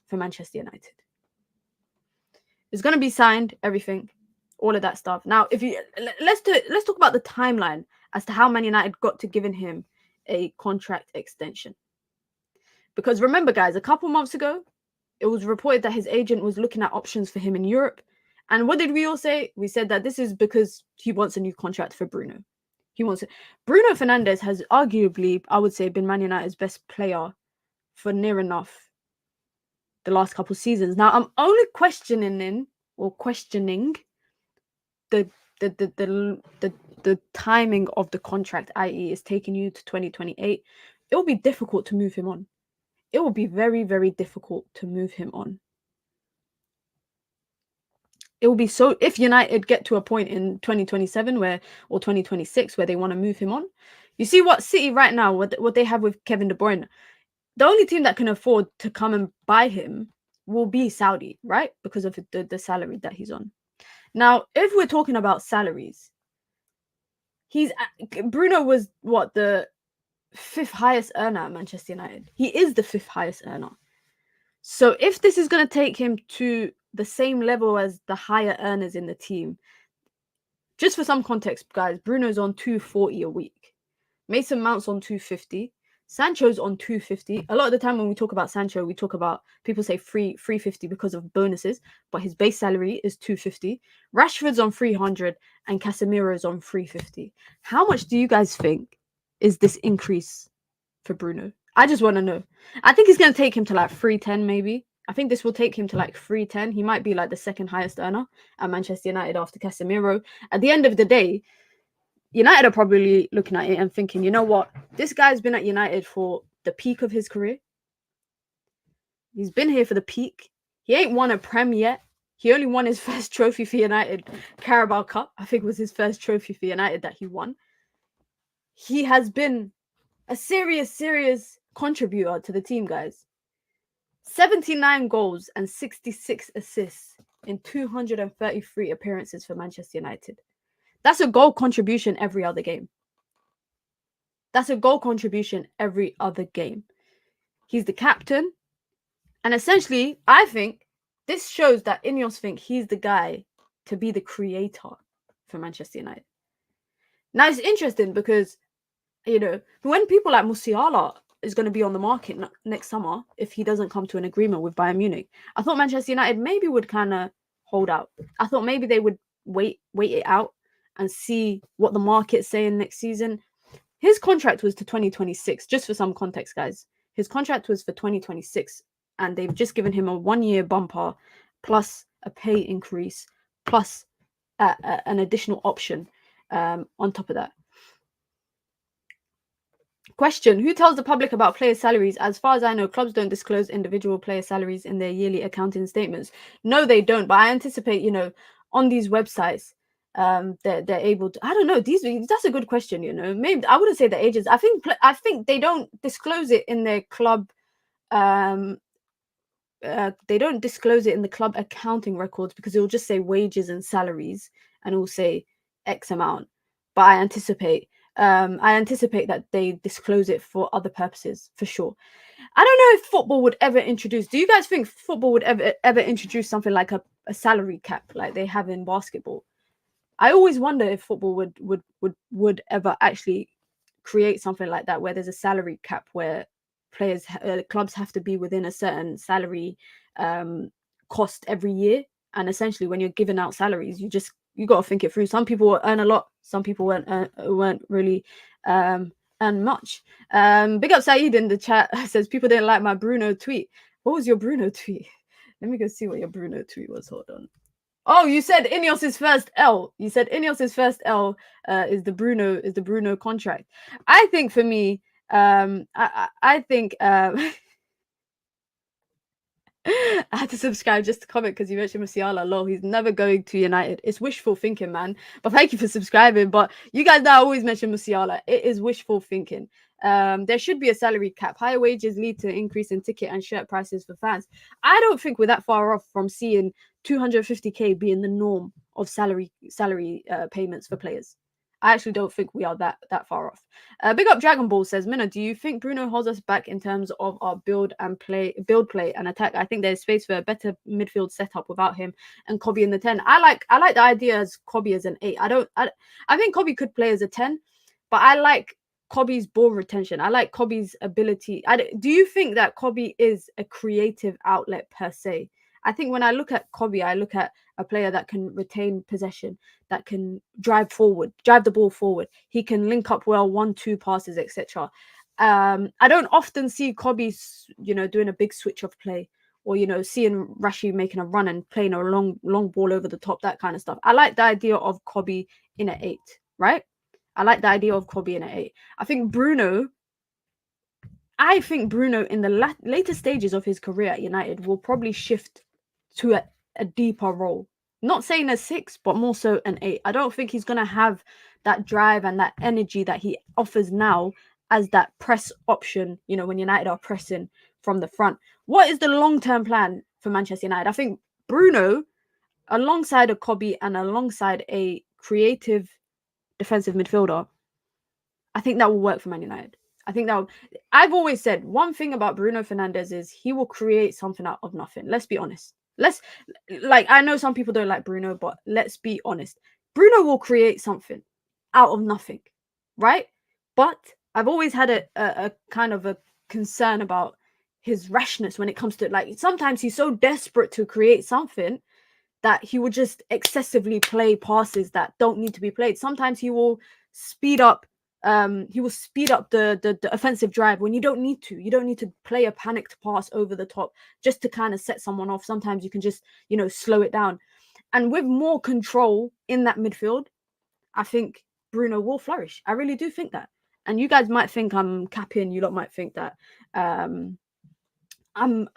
for Manchester United. It's going to be signed, everything, all of that stuff. Now, let's talk about the timeline as to how Man United got to giving him a contract extension. Because remember, guys, a couple months ago, it was reported that his agent was looking at options for him in Europe. And what did we all say? We said that this is because he wants a new contract for Bruno. Bruno Fernandes has arguably, I would say, been Man United's best player for near enough the last couple seasons. Now, I'm only questioning the timing of the contract, i.e. it's taking you to 2028. It will be difficult to move him on. It will be very, very difficult to move him on. It will be so, if United get to a point in 2027 or 2026 where they want to move him on. You see what City right now, what they have with Kevin De Bruyne. The only team that can afford to come and buy him will be Saudi, right? Because of the salary that he's on. Now, if we're talking about salaries, Bruno was the 5th highest earner at Manchester United. He is the 5th highest earner. So if this is going to take him to the same level as the higher earners in the team, just for some context, guys, Bruno's on 240 a week. Mason Mount's on 250. Sancho's on 250. A lot of the time when we talk about Sancho, people say 350 because of bonuses, but his base salary is 250. Rashford's on 300 and Casemiro's on 350. How much do you guys think is this increase for Bruno? I just want to know. I think it's going to take him to like 310 maybe. I think this will take him to like 310. He might be like the 2nd highest earner at Manchester United after Casemiro. At the end of the day, United are probably looking at it and thinking, you know what? This guy's been at United for the peak of his career. He's been here for the peak. He ain't won a Prem yet. He only won his first trophy for United, Carabao Cup. I think was his first trophy for United that he won. He has been a serious contributor to the team, guys. 79 goals and 66 assists in 233 appearances for Manchester United. That's a goal contribution every other game. That's a goal contribution every other game. He's the captain. And essentially, I think this shows that Ineos think he's the guy to be the creator for Manchester United. Now, it's interesting because, you know, when people like Musiala is going to be on the market next summer, if he doesn't come to an agreement with Bayern Munich, I thought Manchester United maybe would kind of hold out. I thought maybe they would wait it out and see what the market's saying next season. His contract was to 2026, just for some context, guys. His contract was for 2026, and they've just given him a 1-year bumper, plus a pay increase, plus an additional option on top of that. Question: who tells the public about player salaries? As far as I know, clubs don't disclose individual player salaries in their yearly accounting statements. No, they don't. But I anticipate, you know, on these websites, they're able to. I don't know. That's a good question. You know, maybe I wouldn't say the agents. I think they don't disclose it in their club. They don't disclose it in the club accounting records because it will just say wages and salaries, and it will say X amount. But I anticipate that they disclose it for other purposes, for sure. I don't know if football would ever introduce. Do you guys think football would ever introduce something like a salary cap like they have in basketball? I always wonder if football would ever actually create something like that, where there's a salary cap where clubs have to be within a certain salary cost every year, and essentially when you're giving out salaries, you got to think it through. Some people earn a lot, some people weren't really earn much. Big up Saeed in the chat says people didn't like my Bruno tweet. What was your Bruno tweet? Let me go see what your Bruno tweet was. Hold on. Oh, you said Ineos's first L. You said Ineos's first L is the Bruno contract. I think for me, I think I had to subscribe just to comment because you mentioned Musiala. Lol, he's never going to United. It's wishful thinking, man. But thank you for subscribing. But you guys now always mention Musiala. It is wishful thinking. There should be a salary cap. Higher wages lead to increase in ticket and shirt prices for fans. I don't think we're that far off from seeing 250k being the norm of salary payments for players. I actually don't think we are that far off. Big up Dragon Ball says, Minna, do you think Bruno holds us back in terms of our build play and attack? I think there's space for a better midfield setup without him and Kobe in the 10. I like the idea as Kobe as an 8. I think Kobe could play as a 10, but I like Kobe's ball retention. I like Kobe's ability. Do you think that Kobe is a creative outlet per se? I think when I look at Kobe, I look at a player that can retain possession, that can drive the ball forward. He can link up well, 1-2 passes, etc. I don't often see Kobe, doing a big switch of play, or seeing Rashi making a run and playing a long ball over the top, that kind of stuff. I like the idea of Kobe in an 8, right? I like the idea of Kobe in an 8. I think Bruno in the later stages of his career at United will probably shift to a deeper role. Not saying a 6, but more so an 8. I don't think he's going to have that drive and that energy that he offers now as that press option, when United are pressing from the front. What is the long-term plan for Manchester United? I think Bruno, alongside a Kobe and alongside a creative defensive midfielder, I think that will work for Man United. I've always said one thing about Bruno Fernandes is he will create something out of nothing. Let's be honest. I know some people don't like Bruno, but let's be honest. Bruno will create something out of nothing, right? But I've always had a kind of a concern about his rashness when it comes to, sometimes he's so desperate to create something that he will just excessively play passes that don't need to be played. Sometimes he will speed up the offensive drive when you don't need to. You don't need to play a panicked pass over the top just to kind of set someone off. Sometimes you can just, slow it down. And with more control in that midfield, I think Bruno will flourish. I really do think that. And you guys might think I'm capping. You lot might think that I'm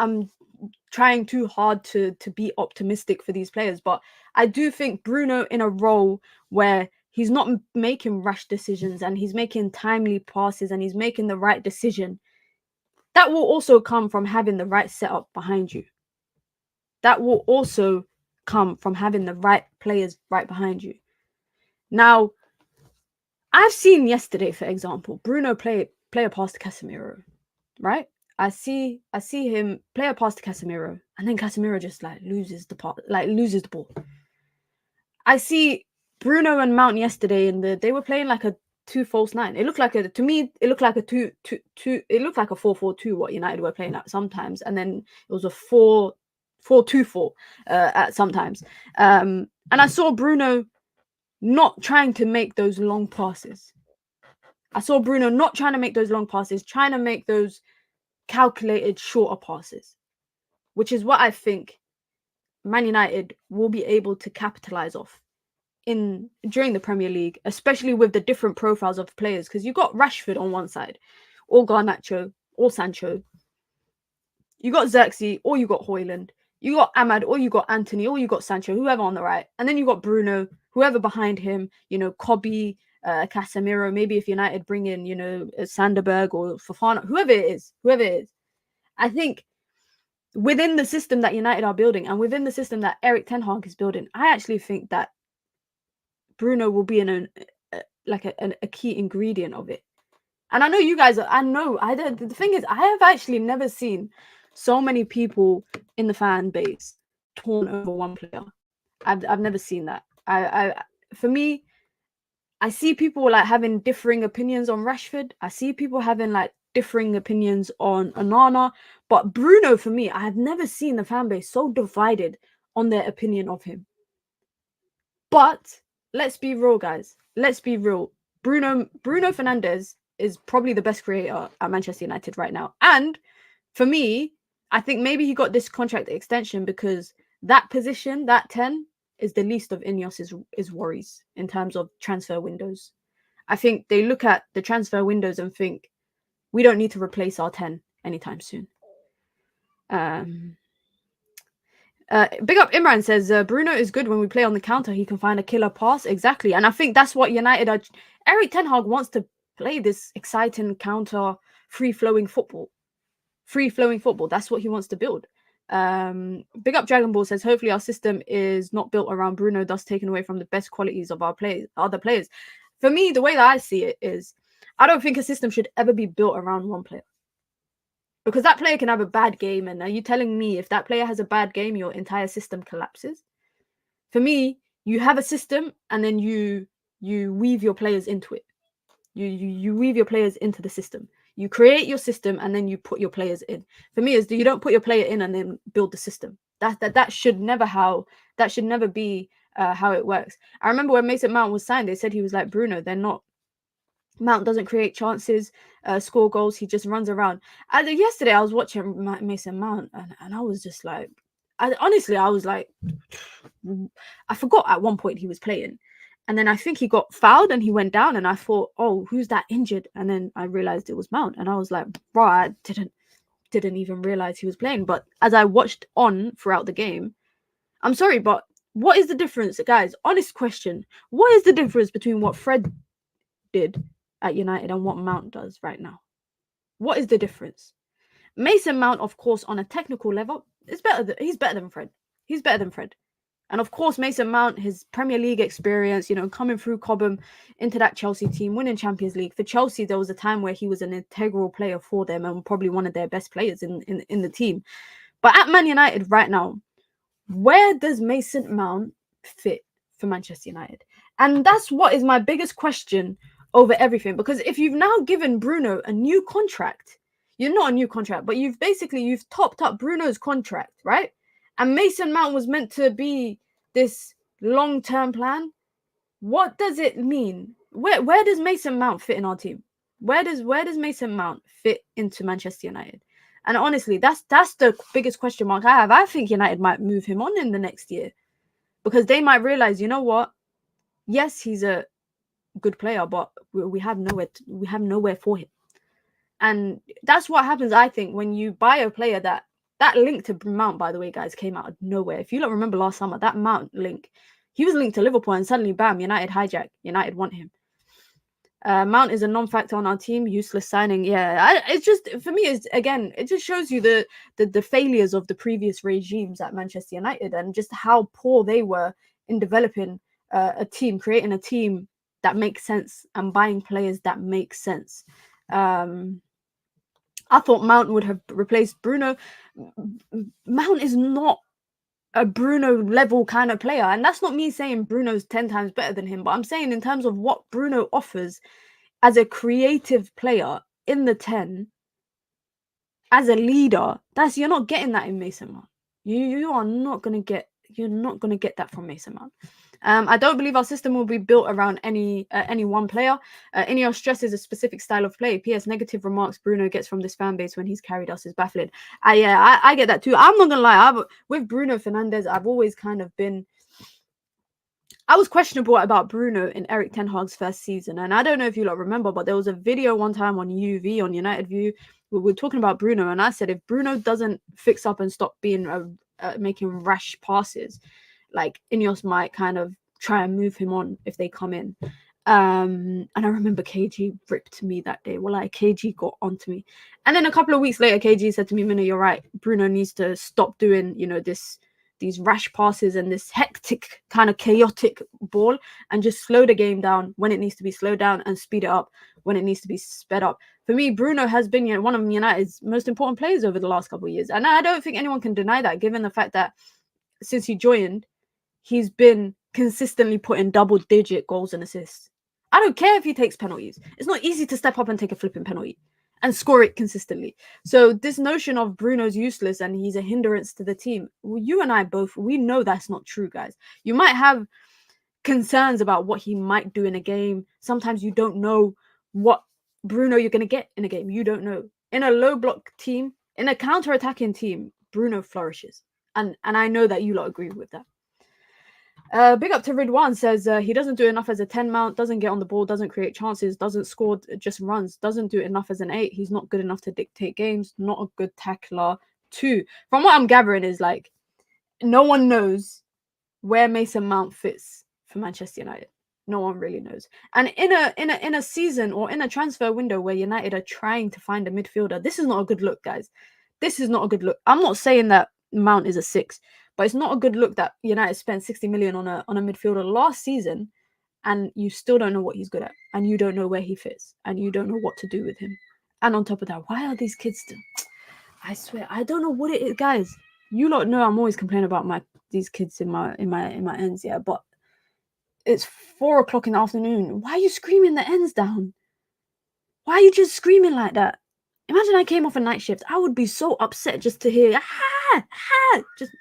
trying too hard to be optimistic for these players, but I do think Bruno in a role where he's not making rash decisions and he's making timely passes and he's making the right decision, that will also come from having the right setup behind you. That will also come from having the right players right behind you. Now, I've seen yesterday, for example, Bruno play a pass to Casemiro, right? I see him play a pass to Casemiro, and then Casemiro just loses the ball. I see Bruno and Mount yesterday, and they were playing like a 2 false 9. It looked like a 4-4-2 what United were playing at sometimes, and then it was a 4-4-2-4 at sometimes. And I saw Bruno not trying to make those long passes. trying to make those calculated shorter passes, which is what I think Man United will be able to capitalize off during the Premier League, especially with the different profiles of players, because you've got Rashford on one side, or Garnacho, or Sancho. You got Xerxes, or you got Højlund. You got Ahmad, or you got Anthony, or you got Sancho, whoever on the right. And then you got Bruno, whoever behind him, Kobe, Casemiro, maybe if United bring in, Sanderberg or Fofana, whoever it is. I think within the system that United are building and within the system that Erik ten Hag is building, I actually think that Bruno will be a key ingredient of it. And I know you guys, the thing is, I have actually never seen so many people in the fan base torn over one player. I've never seen that. For me, I see people having differing opinions on Rashford. I see people having differing opinions on Onana. But Bruno, for me, I have never seen the fan base so divided on their opinion of him. But let's be real, guys. Let's be real. Bruno Fernandes is probably the best creator at Manchester United right now. And for me, I think maybe he got this contract extension because that position, that 10, is the least of Ineos's worries in terms of transfer windows. I think they look at the transfer windows and think, we don't need to replace our 10 anytime soon. Big Up Imran says, Bruno is good when we play on the counter. He can find a killer pass. Exactly. And I think that's what United are. Erik ten Hag wants to play this exciting counter, free-flowing football. That's what he wants to build. Big Up Dragon Ball says, hopefully our system is not built around Bruno, thus taking away from the best qualities of our other players. For me, the way that I see it is, I don't think a system should ever be built around one player. Because that player can have a bad game, and are you telling me if that player has a bad game, your entire system collapses? For me, you have a system, and then you weave your players into it. You weave your players into the system. You create your system, and then you put your players in. For me, you don't put your player in and then build the system. That should never be how it works. I remember when Mason Mount was signed, they said he was like Bruno. They're not. Mount doesn't create chances, score goals. He just runs around. Yesterday, I was watching Mason Mount, and I was just like, I was like, I forgot at one point he was playing. And then I think he got fouled and he went down, and I thought, oh, who's that injured? And then I realized it was Mount, and I was like, bro, I didn't even realize he was playing. But as I watched on throughout the game, I'm sorry, but what is the difference, guys? Honest question. What is the difference between what Fred did at United and what Mount does right now? What is the difference? Mason Mount, of course, on a technical level, he's better than Fred. And of course, Mason Mount, his Premier League experience, coming through Cobham into that Chelsea team, winning Champions League. For Chelsea, there was a time where he was an integral player for them and probably one of their best players in the team. But at Man United right now, where does Mason Mount fit for Manchester United? And that's what is my biggest question over everything. Because if you've now given Bruno a new contract, you're not a new contract, but you've topped up Bruno's contract, right? And Mason Mount was meant to be this long-term plan. What does it mean? Where does Mason Mount fit in our team? Where does Mason Mount fit into Manchester United? And honestly, that's the biggest question mark I have. I think United might move him on in the next year because they might realize, you know what? Yes, he's a good player, but we have nowhere for him. And that's what happens, I think, when you buy a player that link to Mount, by the way, guys, came out of nowhere. If you don't remember last summer, that Mount link, he was linked to Liverpool and suddenly, bam, United hijack. United want him. Mount is a non-factor on our team. Useless signing. Yeah, it's just, for me, it's, again, it just shows you the failures of the previous regimes at Manchester United and just how poor they were in developing a team, creating a team that makes sense and buying players that make sense. I thought Mount would have replaced Bruno. Mount is not a Bruno level kind of player. And that's not me saying Bruno's 10 times better than him, but I'm saying in terms of what Bruno offers as a creative player in the 10, as a leader, you're not getting that in Mason Mount. You are not gonna get that from Mason Mount. I don't believe our system will be built around any one player. Ineos stresses a specific style of play. PS, negative remarks Bruno gets from this fan base when he's carried us is baffling. I get that too. I'm not gonna lie. With Bruno Fernandes, I've always kind of been. I was questionable about Bruno in Eric Ten Hag's first season, and I don't know if you lot remember, but there was a video one time on UV on United View. We were talking about Bruno, and I said if Bruno doesn't fix up and stop being making rash passes, like Ineos might kind of try and move him on if they come in. And I remember KG ripped me that day. Well, like KG got onto me. And then a couple of weeks later, KG said to me, Mina, you're right. Bruno needs to stop doing, these rash passes and this hectic kind of chaotic ball and just slow the game down when it needs to be slowed down and speed it up when it needs to be sped up. For me, Bruno has been one of United's most important players over the last couple of years. And I don't think anyone can deny that, given the fact that since he joined, he's been consistently putting double-digit goals and assists. I don't care if he takes penalties. It's not easy to step up and take a flipping penalty and score it consistently. So this notion of Bruno's useless and he's a hindrance to the team, you and I both, we know that's not true, guys. You might have concerns about what he might do in a game. Sometimes you don't know what Bruno you're going to get in a game. You don't know. In a low block team, in a counter-attacking team, Bruno flourishes. And I know that you lot agree with that. Big up to Ridwan says he doesn't do enough as a 10 mount, doesn't get on the ball, doesn't create chances, doesn't score, just runs, doesn't do enough as an 8. He's not good enough to dictate games, not a good tackler too. From what I'm gathering is like no one knows where Mason Mount fits for Manchester United. No one really knows. And in a season or in a transfer window where United are trying to find a midfielder, this is not a good look, guys. This is not a good look. I'm not saying that Mount is a 6. But it's not a good look that United spent 60 million on a midfielder last season and you still don't know what he's good at and you don't know where he fits and you don't know what to do with him. And on top of that, why are these kids still? I swear, I don't know what it is, guys. You lot know I'm always complaining about these kids in my ends, yeah, but it's 4 o'clock in the afternoon. Why are you screaming the ends down? Why are you just screaming like that? Imagine I came off a night shift. I would be so upset just to hear just.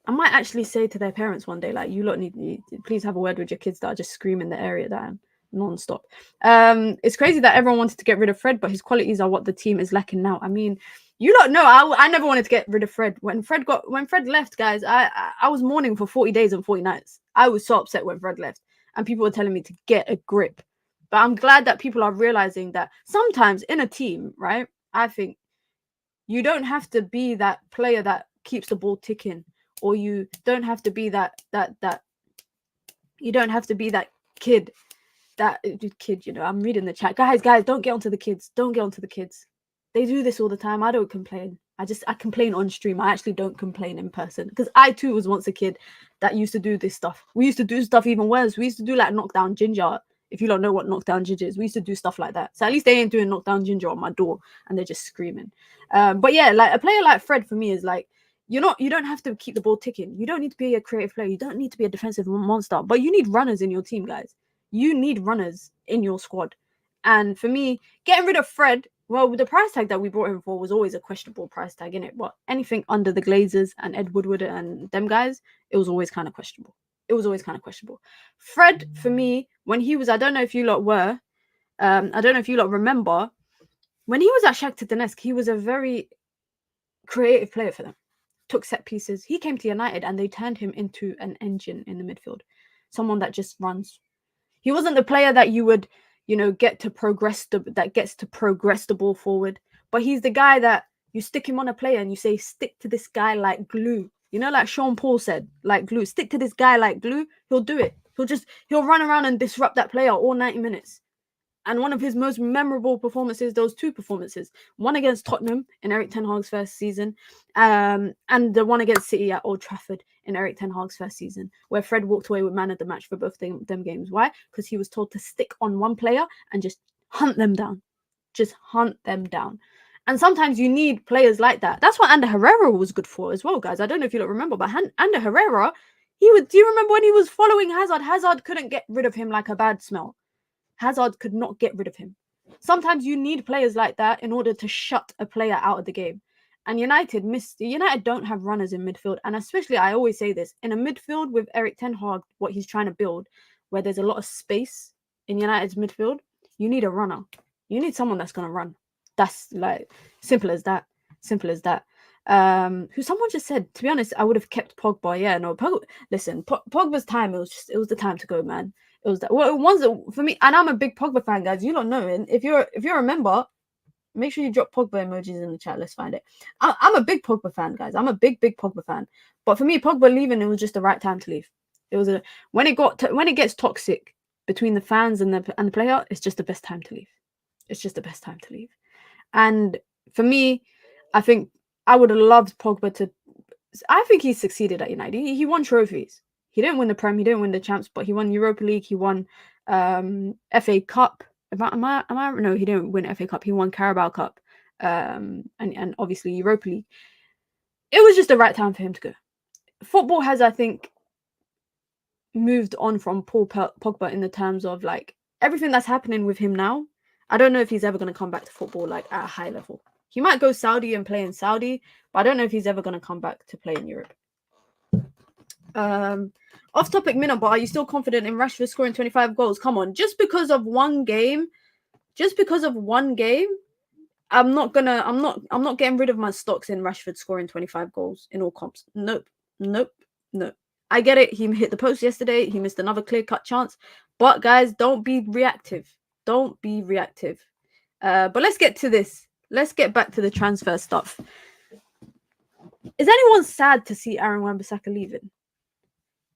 I might actually say to their parents one day, like, you lot need please have a word with your kids that are just screaming the area down non-stop. It's crazy that everyone wanted to get rid of Fred, but his qualities are what the team is lacking now. I mean, you lot know I never wanted to get rid of Fred. When Fred left, guys, I was mourning for 40 days and 40 nights. I was so upset when Fred left, and people were telling me to get a grip. But I'm glad that people are realizing that sometimes in a team, right? I think you don't have to be that player that keeps the ball ticking. Or you don't have to be that you don't have to be that kid, I'm reading the chat. Guys, don't get onto the kids. Don't get onto the kids. They do this all the time. I don't complain. I complain on stream. I actually don't complain in person. Because I too was once a kid that used to do this stuff. We used to do stuff even worse. We used to do like knockdown ginger. If you don't know what knockdown ginger is, we used to do stuff like that. So at least they ain't doing knockdown ginger on my door and they're just screaming. But yeah, like a player like Fred for me is like, you don't have to keep the ball ticking. You don't need to be a creative player. You don't need to be a defensive monster. But you need runners in your team, guys. You need runners in your squad. And for me, getting rid of Fred, well, the price tag that we brought him for was always a questionable price tag, innit? But anything under the Glazers and Ed Woodward and them guys, it was always kind of questionable. Fred, for me, when he was, I don't know if you lot were, I don't know if you lot remember, when he was at Shakhtar Donetsk, he was a very creative player for them. Took set pieces. He came to United and they turned him into an engine in the midfield. Someone that just runs. He wasn't the player that you would gets to progress the ball forward. But he's the guy that you stick him on a player and you say, stick to this guy like glue. Like Sean Paul said, like glue. Stick to this guy like glue. He'll do it. He'll run around and disrupt that player all 90 minutes. And one of his most memorable performances, those two performances, one against Tottenham in Erik ten Hag's first season, and the one against City at Old Trafford in Erik ten Hag's first season, where Fred walked away with man of the match for both them games. Why? Because he was told to stick on one player and just hunt them down. Just hunt them down. And sometimes you need players like that. That's what Ander Herrera was good for as well, guys. I don't know if you remember, but Ander Herrera, do you remember when he was following Hazard? Hazard couldn't get rid of him like a bad smell. Hazard could not get rid of him. Sometimes you need players like that in order to shut a player out of the game. And United don't have runners in midfield. And especially, I always say this, in a midfield with Erik ten Hag, what he's trying to build, where there's a lot of space in United's midfield, you need a runner. You need someone that's going to run. That's like simple as that. Simple as that. Who someone just said, to be honest, I would have kept Pogba. Yeah, no, listen, Pogba's time, it was the time to go, man. It was that. Well, it was for me, and I'm a big Pogba fan, guys. You don't know, and if you're a member, make sure you drop Pogba emojis in the chat. Let's find it. I'm a big Pogba fan, guys. I'm a big Pogba fan. But for me, Pogba leaving, it was just the right time to leave. It was when it gets toxic between the fans and the player, it's just the best time to leave. It's just the best time to leave. And for me, I think I would have loved Pogba to. I think he succeeded at United. He won trophies. He didn't win the Prem, he didn't win the Champs, but he won Europa League, he won FA Cup. No, he didn't win FA Cup, he won Carabao Cup, and obviously Europa League. It was just the right time for him to go. Football has, I think, moved on from Paul Pogba in the terms of like everything that's happening with him now. I don't know if he's ever going to come back to football like at a high level. He might go Saudi and play in Saudi, but I don't know if he's ever going to come back to play in Europe. Off topic minute, but are you still confident in Rashford scoring 25 goals? Come on, just because of one game, I'm not getting rid of my stocks in Rashford scoring 25 goals in all comps. Nope. I get it. He hit the post yesterday. He missed another clear-cut chance. But guys, don't be reactive. But let's get to this. Let's get back to the transfer stuff. Is anyone sad to see Aaron Wan Bissaka leaving?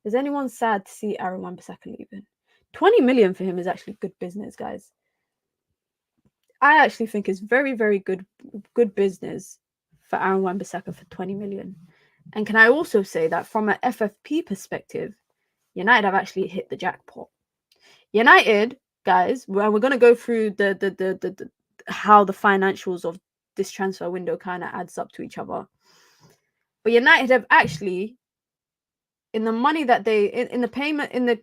Is anyone sad to see Aaron Wan Bissaka leaving? 20 million for him is actually good business, guys. I actually think it's very, very good business for Aaron Wan Bissaka for 20 million. And can I also say that from an FFP perspective, United have actually hit the jackpot. United, guys, we're going to go through the how the financials of this transfer window kind of adds up to each other. But United have actually, in the money that they in the payment in their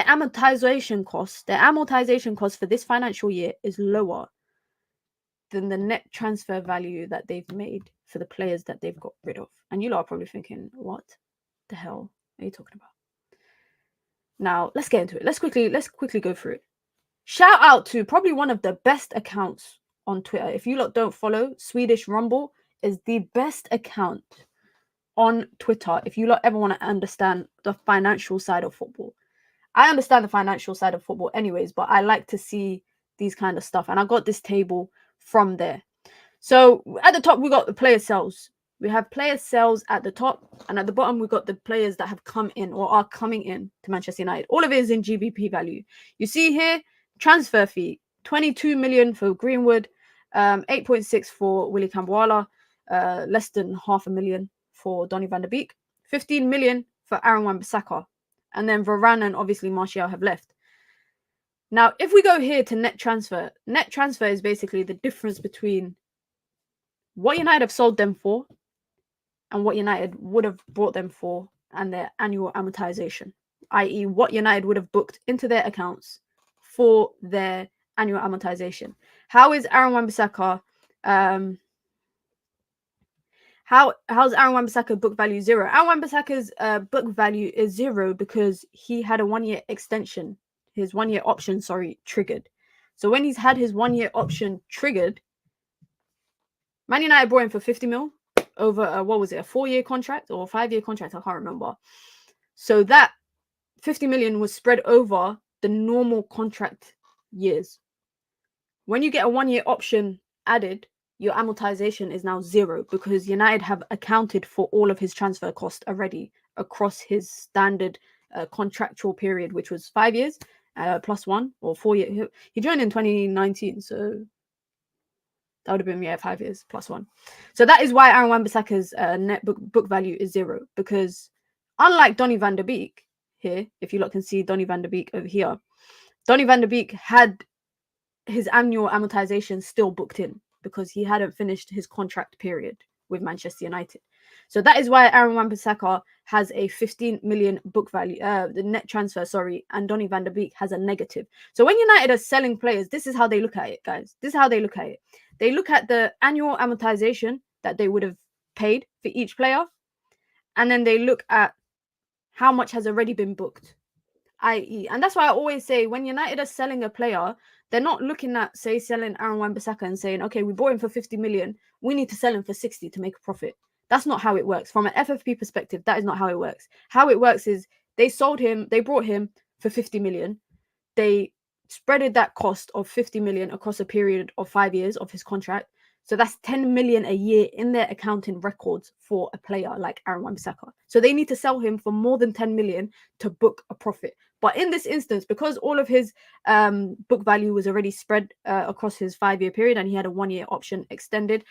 amortization cost for this financial year is lower than the net transfer value that they've made for the players that they've got rid of. And you lot are probably thinking, what the hell are you talking about? Now let's get into it. Let's quickly go through it. Shout out to probably one of the best accounts on Twitter. If you lot don't follow, SwedishRumble is the best account on Twitter if you lot ever want to understand the financial side of football. I understand the financial side of football anyways, but I like to see these kind of stuff. And I got this table from there. So at the top, we got the player sales. We have player sales at the top. And at the bottom, we got the players that have come in or are coming in to Manchester United. All of it is in GBP value. You see here, transfer fee, 22 million for Greenwood, 8.6 for Willy Camboala, less than $500,000 for Donny van der Beek, 15 million for Aaron Wan Bissaka, and then Varane and obviously Martial have left. Now, if we go here to net transfer is basically the difference between what United have sold them for and what United would have bought them for and their annual amortization, i.e. what United would have booked into their accounts for their annual amortization. How is Aaron Wan Bissaka how's Aaron Wan Bissaka book value 0? Aaron Wan Bissaka's book value is 0 because he had a 1-year extension, his 1-year option, triggered. So when he's had his 1-year option triggered, Man United bought him for 50 mil over a 4-year contract or a 5-year contract? I can't remember. So that 50 million was spread over the normal contract years. When you get a 1 year option added, your amortization is now 0 because United have accounted for all of his transfer cost already across his standard contractual period, which was 5 years plus 1 or 4 years. He joined in 2019, so that would have been 5 years plus 1. So that is why Wan Bissaka's net book value is 0, because unlike Donny van der Beek here, if you look and see Donny van der Beek over here, Donny van der Beek had his annual amortization still booked in because he hadn't finished his contract period with Manchester United. So that is why Wan Bissaka has a 15 million book value, the net transfer, and Donny van der Beek has a negative. So when United are selling players, this is how they look at it, guys. This is how they look at it. They look at the annual amortization that they would have paid for each player, and then they look at how much has already been booked, i.e. And that's why I always say when United are selling a player, they're not looking at, say, selling Wan Bissaka and saying, okay, we bought him for 50 million. We need to sell him for 60 to make a profit. That's not how it works. From an FFP perspective, that is not how it works. How it works is they brought him for 50 million. They spreaded that cost of 50 million across a period of 5 years of his contract. So that's 10 million a year in their accounting records for a player like Wan Bissaka. So they need to sell him for more than 10 million to book a profit. But in this instance, because all of his book value was already spread across his 5-year period and he had a 1-year option extended,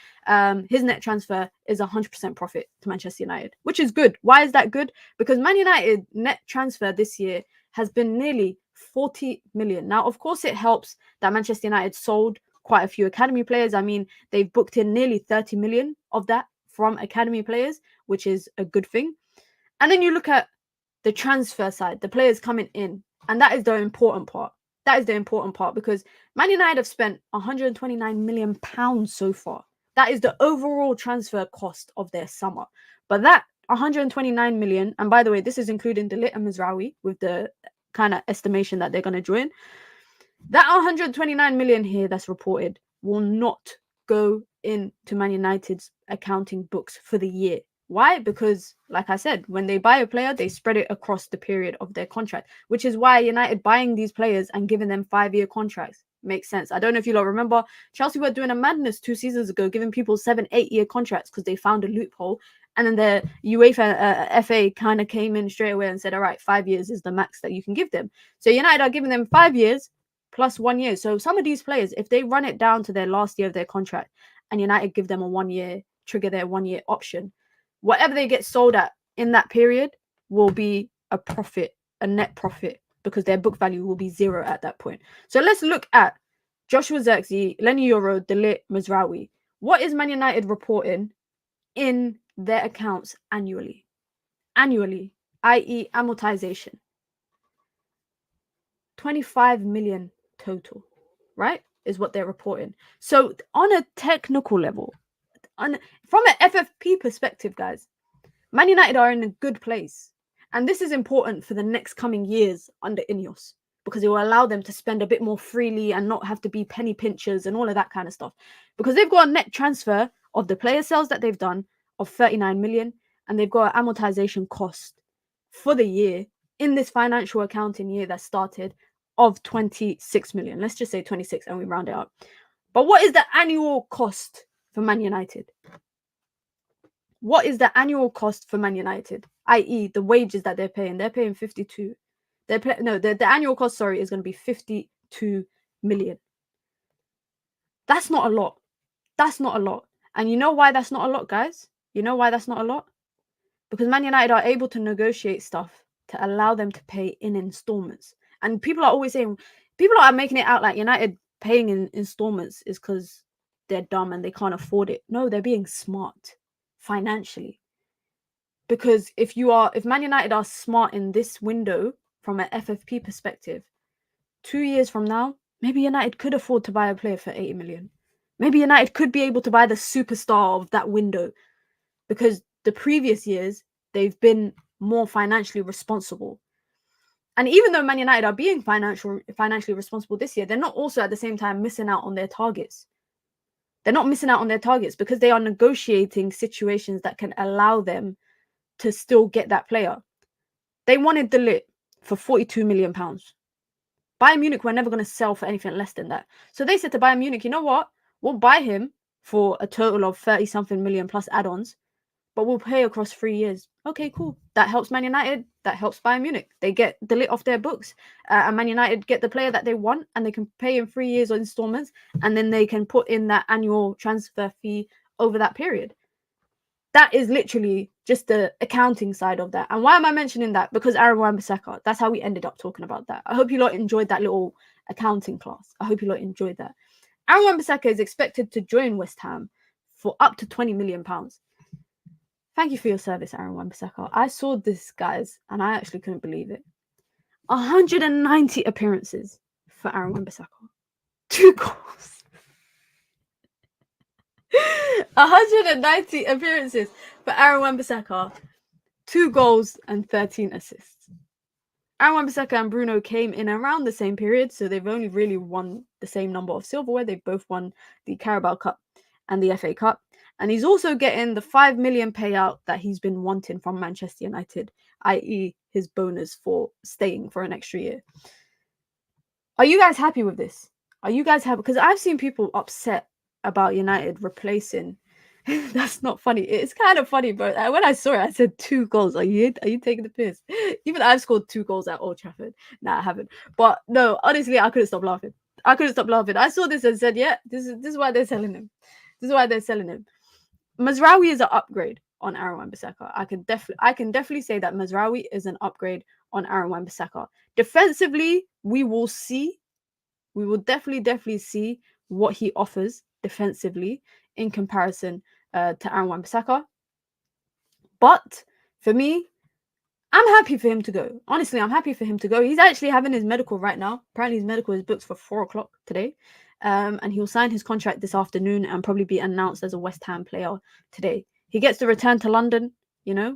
his net transfer is 100% profit to Manchester United, which is good. Why is that good? Because Man United net transfer this year has been nearly 40 million. Now, of course, it helps that Manchester United sold quite a few academy players. I mean, they've booked in nearly 30 million of that from academy players, which is a good thing. And then you look at the transfer side, the players coming in, and that is the important part. That is the important part because Man United have spent 129 million pounds so far. That is the overall transfer cost of their summer. But that 129 million, and by the way, this is including the Ligt and Mazraoui with the kind of estimation that they're going to join. That 129 million here that's reported will not go into Man United's accounting books for the year. Why? Because, like I said, when they buy a player, they spread it across the period of their contract, which is why United buying these players and giving them 5-year contracts makes sense. I don't know if you lot remember, Chelsea were doing a madness 2 seasons ago, giving people 7-8-year contracts because they found a loophole. And then the UEFA FA kind of came in straight away and said, all right, 5 years is the max that you can give them. So United are giving them 5 years plus 1 year. So some of these players, if they run it down to their last year of their contract and United give them a 1 year, trigger their 1 year option, whatever they get sold at in that period will be a profit, a net profit, because their book value will be 0 at that point. So let's look at Joshua Zirkzee, Lenny Yoro, Ligt, Mazraoui. What is Man United reporting in their accounts annually? Annually, i.e. amortization. 25 million total, right? Is what they're reporting. So on a technical level, from an FFP perspective, guys, Man United are in a good place. And this is important for the next coming years under Ineos, because it will allow them to spend a bit more freely and not have to be penny pinchers and all of that kind of stuff. Because they've got a net transfer of the player sales that they've done of 39 million, and they've got an amortization cost for the year in this financial accounting year that started of 26 million. Let's just say 26 and we round it up. But what is the annual cost for Man United? What is the annual cost for Man United, i.e. the wages that they're paying? They're paying 52. The annual cost, is going to be 52 million. That's not a lot. That's not a lot. And you know why that's not a lot, guys? You know why that's not a lot? Because Man United are able to negotiate stuff to allow them to pay in installments. And people are always saying, people are making it out like United paying in installments is because they're dumb and they can't afford it. No, they're being smart financially. Because if Man United are smart in this window from an FFP perspective, 2 years from now, maybe United could afford to buy a player for 80 million. Maybe United could be able to buy the superstar of that window, because the previous years they've been more financially responsible. And even though Man United are being financially responsible this year, they're not also at the same time missing out on their targets. They're not missing out on their targets because they are negotiating situations that can allow them to still get that player. They wanted the Ligt for 42 million pounds. Bayern Munich were never going to sell for anything less than that. So they said to Bayern Munich, you know what? We'll buy him for a total of 30-something million plus add-ons, but we'll pay across 3 years. Okay, cool. That helps Man United. That helps Bayern Munich. They get the lit off their books. And Man United get the player that they want, and they can pay in 3 years on installments, and then they can put in that annual transfer fee over that period. That is literally just the accounting side of that. And why am I mentioning that? Because Wan Bissaka, that's how we ended up talking about that. I hope you lot enjoyed that little accounting class. I hope you lot enjoyed that. Wan Bissaka is expected to join West Ham for up to £20 million. Thank you for your service, Wan Bissaka. I saw this, guys, and I actually couldn't believe it. 190 appearances for Wan Bissaka. 2 goals. 190 appearances for Wan Bissaka. 2 goals and 13 assists. Wan Bissaka and Bruno came in around the same period, so they've only really won the same number of silverware. They've both won the Carabao Cup and the FA Cup. And he's also getting the 5 million payout that he's been wanting from Manchester United, i.e. his bonus for staying for an extra year. Are you guys happy with this? Are you guys happy? Because I've seen people upset about United replacing. That's not funny. It's kind of funny, but when I saw it, I said 2 goals. Are you taking the piss? Even I've scored 2 goals at Old Trafford. Nah, I haven't. But no, honestly, I couldn't stop laughing. I saw this and said, yeah, this is why they're selling him. This is why they're selling him. Mazraoui is an upgrade on Wan Bissaka. I can definitely say that Mazraoui is an upgrade on Wan Bissaka. Defensively, we will see. We will definitely see what he offers defensively in comparison to Wan Bissaka. But for me, I'm happy for him to go. Honestly, I'm happy for him to go. He's actually having his medical right now. Apparently, his medical is booked for 4 o'clock today. And he'll sign his contract this afternoon and probably be announced as a West Ham player today. He gets to return to London,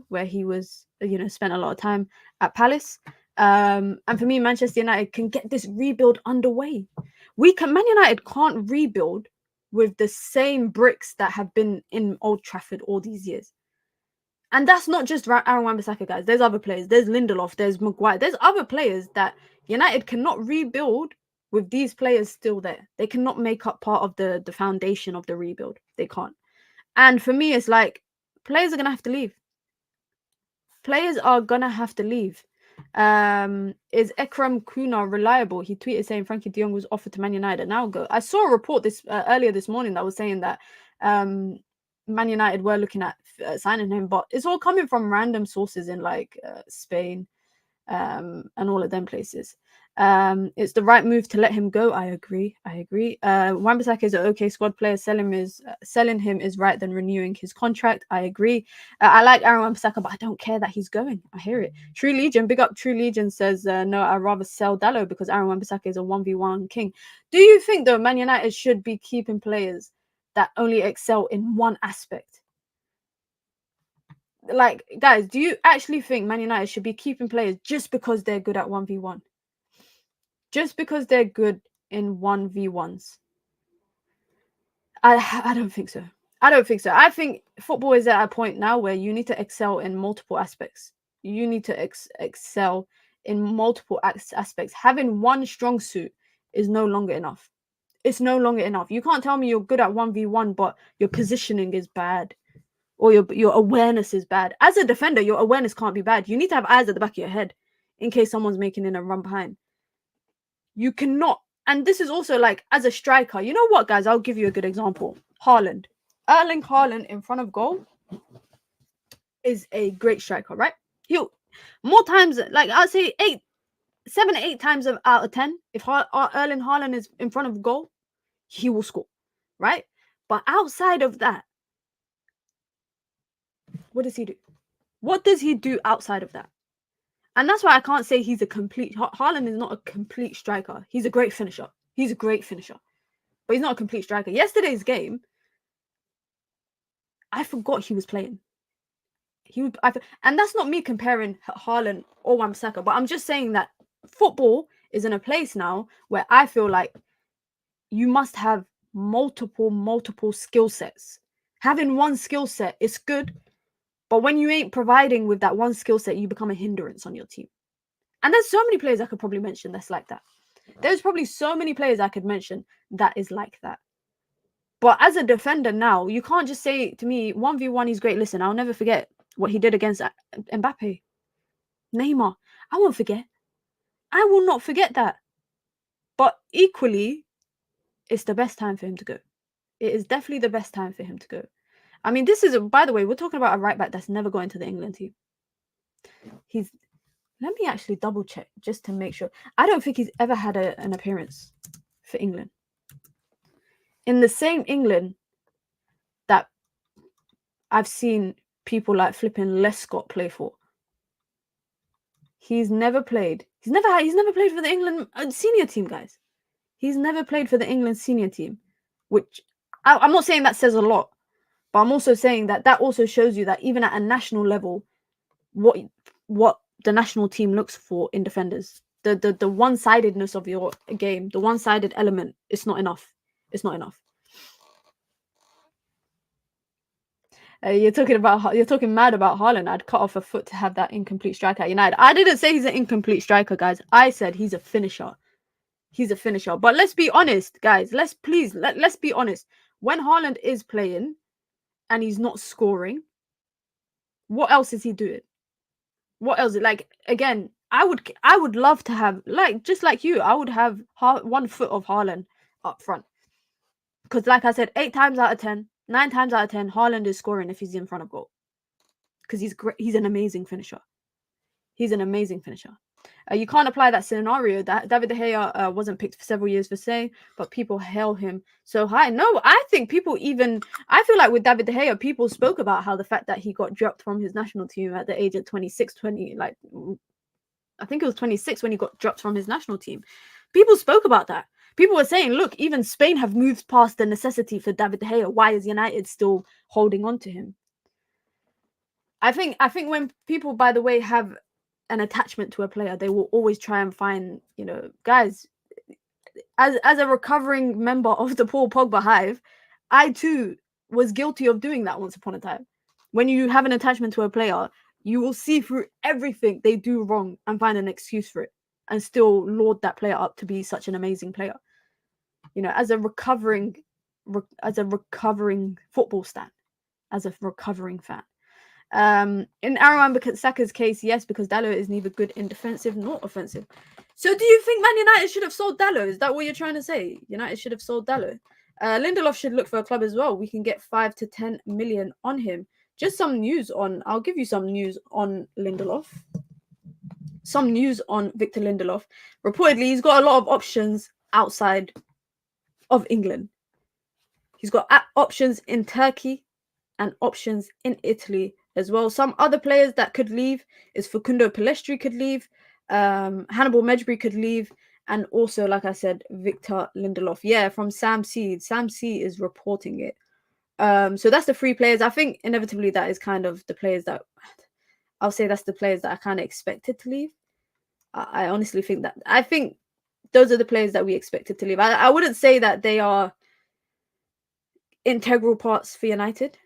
where he was, spent a lot of time at Palace. And for me, Manchester United can get this rebuild underway. Man United can't rebuild with the same bricks that have been in Old Trafford all these years. And that's not just Wan Bissaka, guys. There's other players. There's Lindelof. There's Maguire. There's other players that United cannot rebuild with these players still there. They cannot make up part of the foundation of the rebuild. They can't. And for me, it's like players are going to have to leave. Players are going to have to leave. Is Ekrem Kuna reliable? He tweeted saying Frankie de Jong was offered to Man United. Now go. I saw a report earlier this morning that was saying that Man United were looking at signing him, but it's all coming from random sources in like Spain and all of them places. It's the right move to let him go. I agree. Wan Bissaka is an okay squad player. Selling him is right than renewing his contract. I agree. I like Wan Bissaka, but I don't care that he's going. I hear it. True Legion, big up True Legion says, no, I'd rather sell Dallo because Wan Bissaka is a 1v1 king. Do you think though Man United should be keeping players that only excel in one aspect? Like, guys, do you actually think Man United should be keeping players just because they're good at 1v1? Just because they're good in 1v1s? I don't think so. I think football is at a point now where you need to excel in multiple aspects. You need to excel in multiple aspects. Having one strong suit is no longer enough. It's no longer enough. You can't tell me you're good at 1v1, but your positioning is bad. Or your awareness is bad. As a defender, your awareness can't be bad. You need to have eyes at the back of your head in case someone's making in a run behind. You cannot. And this is also like, as a striker, you know what, guys? I'll give you a good example. Haaland. Erling Haaland in front of goal is a great striker, right? He'll more times, like I'd say 7 or 8 times out of 10, if Erling Haaland is in front of goal, he will score, right? But outside of that, what does he do? What does he do outside of that? And that's why I can't say he's a complete... Haaland is not a complete striker. He's a great finisher. But he's not a complete striker. Yesterday's game, I forgot he was playing. And that's not me comparing Haaland or Wan Bissaka, but I'm just saying that football is in a place now where I feel like you must have multiple skill sets. Having one skill set is good, but when you ain't providing with that one skill set, you become a hindrance on your team. And there's so many players I could probably mention that's like that. There's probably so many players I could mention that is like that. But as a defender now, you can't just say to me, 1v1, he's great. Listen, I'll never forget what he did against Mbappe. Neymar. I won't forget. I will not forget that. But equally, it's the best time for him to go. It is definitely the best time for him to go. I mean, this is, by the way, we're talking about a right back that's never going to the England team. Let me actually double check just to make sure. I don't think he's ever had an appearance for England. In the same England that I've seen people like flipping Lescott play for. He's never played. He's never played for the England senior team, guys. He's never played for the England senior team, which I'm not saying that says a lot, but I'm also saying that also shows you that even at a national level, what the national team looks for in defenders, the one-sidedness of your game, the one-sided element, it's not enough. It's not enough. You're talking mad about Haaland. I'd cut off a foot to have that incomplete striker at United. I didn't say he's an incomplete striker, guys. I said he's a finisher. He's a finisher. But let's be honest, guys. Let's be honest. When Haaland is playing and he's not scoring, what else is he doing? What else? Like, again, I would love to have, like, just like you, I would have 1 foot of Haaland up front. Because like I said, 8 times out of 10, 9 times out of 10, Haaland is scoring if he's in front of goal. Because he's great. He's an amazing finisher. He's an amazing finisher. You can't apply that scenario. That David De Gea wasn't picked for several years for saying, but people hail him so high. No, I think people I feel like with David De Gea, people spoke about how the fact that he got dropped from his national team at the age of 26, 20, like, I think it was 26 when he got dropped from his national team. People spoke about that. People were saying, look, even Spain have moved past the necessity for David De Gea. Why is United still holding on to him? I think when people, by the way, have an attachment to a player, they will always try and find, guys, as a recovering member of the Paul Pogba hive, I too was guilty of doing that once upon a time. When you have an attachment to a player, you will see through everything they do wrong and find an excuse for it and still laud that player up to be such an amazing player. As a recovering football stan, as a recovering fan. In Wan Bissaka's case, yes, because Dalot is neither good in defensive nor offensive. So do you think Man United should have sold Dalot? Is that what you're trying to say? United should have sold Dalot. Lindelof should look for a club as well. We can get 5 to 10 million on him. Just some news I'll give you some news on Lindelof. Some news on Victor Lindelof. Reportedly, he's got a lot of options outside of England. He's got options in Turkey and options in Italy as well. Some other players that could leave is Facundo Pellistri could leave, Hannibal Mejbri could leave, and also, like I said, Victor Lindelof. Yeah, from Sam C. Sam C is reporting it. So that's the 3 players. I think inevitably that is kind of the players that I'll say that's the players that I kind of expected to leave. I honestly think that. I think those are the players that we expected to leave. I wouldn't say that they are integral parts for United.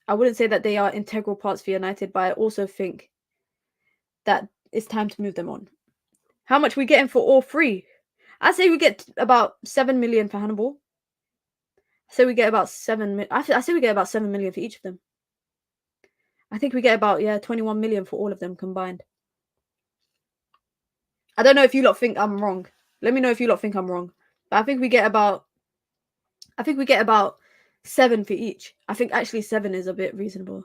I wouldn't say that they are integral parts for United, but I also think that it's time to move them on. How much we getting for all 3? I say we get about 7 million for Hannibal. I say we get about 7 million. I say we get about 7 million for each of them. I think we get about 21 million for all of them combined. I don't know if you lot think I'm wrong. Let me know if you lot think I'm wrong. But I think we get about 7 for each. I think actually 7 is a bit reasonable.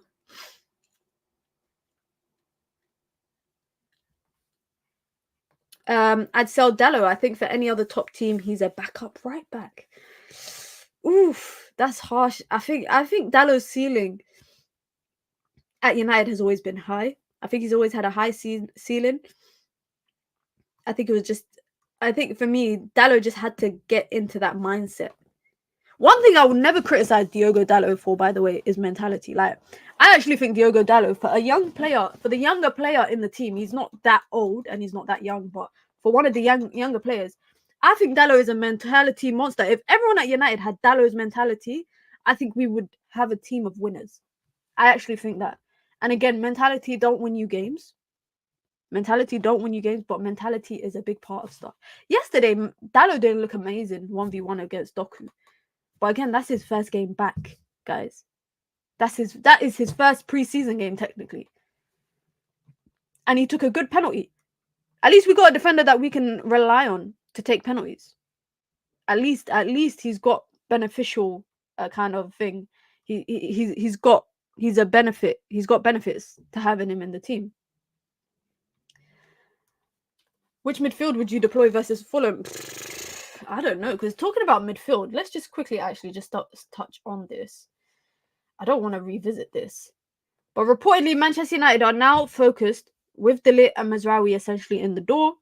I'd sell Dalot. I think for any other top team, he's a backup right back. Oof, that's harsh. I think Dalot's ceiling at United has always been high. I think he's always had a high ceiling. I think for me, Dalot just had to get into that mindset. One thing I would never criticize Diogo Dalot for, by the way, is mentality. Like, I actually think Diogo Dalot, for the younger player in the team, he's not that old and he's not that young, but for one of the younger players, I think Dalot is a mentality monster. If everyone at United had Dalot's mentality, I think we would have a team of winners. I actually think that. And again, mentality don't win you games. Mentality don't win you games, but mentality is a big part of stuff. Yesterday, Dallo didn't look amazing 1v1 against Doku. But again, that's his first game back, guys. That is his first preseason game, technically. And he took a good penalty. At least we got a defender that we can rely on to take penalties. At least he's got beneficial kind of thing. He's got benefits to having him in the team. Which midfield would you deploy versus Fulham? I don't know, because talking about midfield, let's just quickly actually just touch on this. I don't want to revisit this. But reportedly, Manchester United are now focused with Ligt and Mazraoui essentially in the door.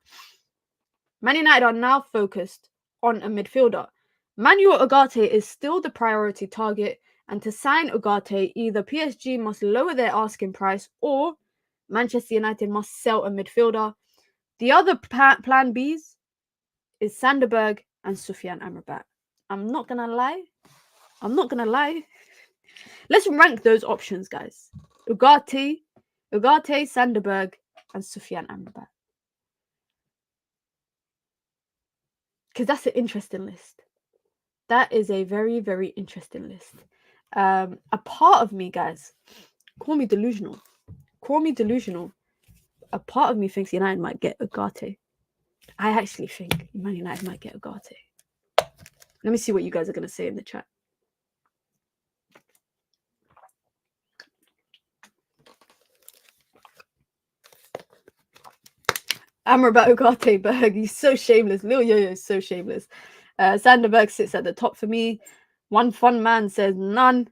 Man United are now focused on a midfielder. Manuel Ugarte is still the priority target, and to sign Ugarte, either PSG must lower their asking price or Manchester United must sell a midfielder. The other plan Bs is Sanderberg and Soufiane Amrabat. I'm not gonna lie. Let's rank those options, guys. Ugarte, Sanderberg, and Soufiane Amrabat. Because that's an interesting list. That is a very, very interesting list. A part of me, guys, call me delusional. A part of me thinks United might get Ugarte. I actually think Man United might get Ugarte. Let me see what you guys are going to say in the chat. Amrabat Ugarte Berg, he's so shameless. Lil Yo-Yo is so shameless. Sanderberg sits at the top for me. One fun man says none.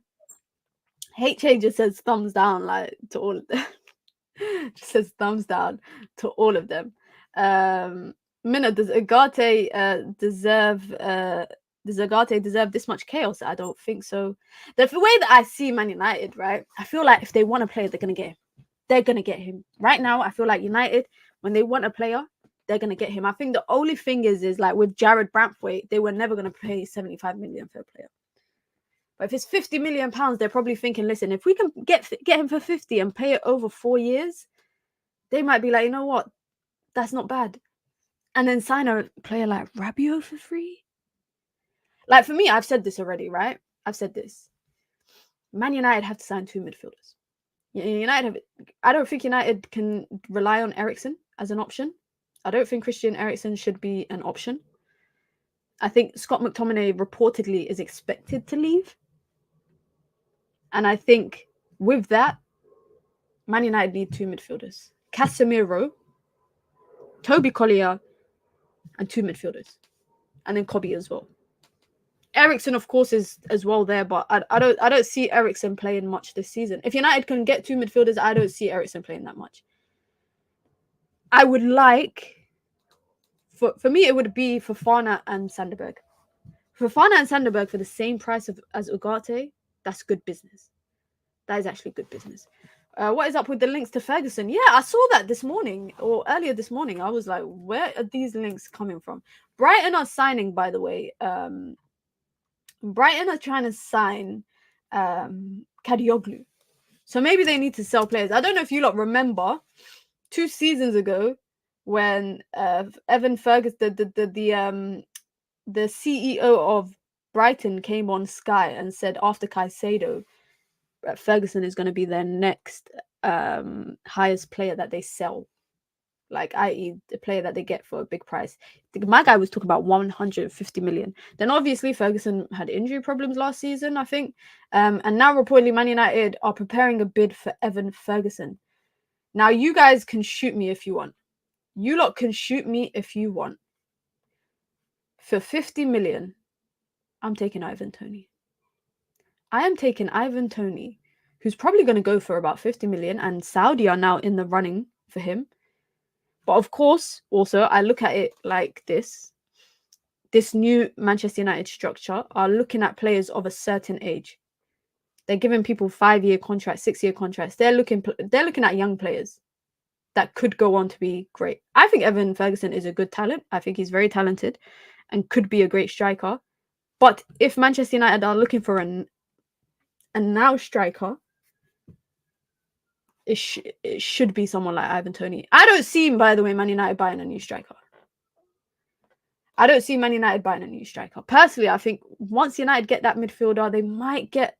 HA just says thumbs down, like to all of them. Just says thumbs down to all of them. Minna, does Ugarte deserve this much chaos? I don't think so. The way that I see Man United, right? I feel like if they want a player, they're gonna get him. They're gonna get him. Right now, I feel like United, when they want a player, they're gonna get him. I think the only thing is like with Jared Brantwaite, they were never gonna pay 75 million for a player. But if it's 50 million pounds, they're probably thinking, listen, if we can get him for 50 and pay it over 4 years, they might be like, you know what, that's not bad. And then sign a player like Rabiot for free. Like for me, I've said this already, right? I've said this. Man United have to sign 2 midfielders. I don't think United can rely on Eriksen as an option. I don't think Christian Eriksen should be an option. I think Scott McTominay reportedly is expected to leave. And I think with that, Man United need 2 midfielders. Casemiro, Toby Collier, and 2 midfielders. And then Kobe as well. Eriksen, of course, is as well there, but I don't see Eriksen playing much this season. If United can get 2 midfielders, I don't see Eriksen playing that much. I would like, for me, it would be Fofana and Sanderberg. Fofana and Sanderberg for the same price as Ugarte, that's good business. That is actually good business. What is up with the links to Ferguson? Yeah, I saw that this morning or earlier this morning. I was like, where are these links coming from? Brighton are signing, by the way. Brighton are trying to sign Kadioglu. So maybe they need to sell players. I don't know if you lot remember 2 seasons ago when Evan Ferguson, the CEO of Brighton, came on Sky and said after Caicedo, Ferguson is going to be their next highest player that they sell. Like, i.e. the player that they get for a big price. My guy was talking about 150 million. Then obviously Ferguson had injury problems last season, I think. And now reportedly Man United are preparing a bid for Evan Ferguson. Now you guys can shoot me if you want. You lot can shoot me if you want. For 50 million, I'm taking Ivan Toney. I am taking Ivan Toney, who's probably going to go for about 50 million, and Saudi are now in the running for him. But of course, also, I look at it like this. This new Manchester United structure are looking at players of a certain age. They're giving people 5-year contracts, 6-year contracts. They're looking at young players that could go on to be great. I think Evan Ferguson is a good talent. I think he's very talented and could be a great striker. But if Manchester United are looking for a now striker, it should be someone like Ivan Toney. I don't see, by the way, Man United buying a new striker. I don't see Man United buying a new striker. Personally, I think once United get that midfielder, they might get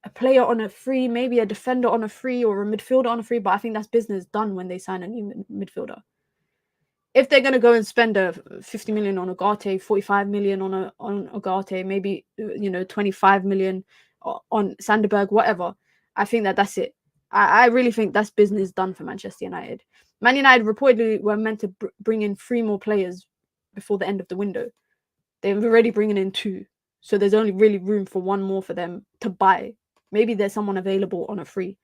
a player on a free, maybe a defender on a free or a midfielder on a free, but I think that's business done when they sign a new midfielder. If they're going to go and spend a 50 million on Ugarte, 45 million on Ugarte, maybe 25 million on Sanderberg, whatever, I think that's it. I really think that's business done for Manchester United. Man United reportedly were meant to bring in 3 more players before the end of the window. They're already bringing in 2, so there's only really room for 1 more for them to buy. Maybe there's someone available on a free.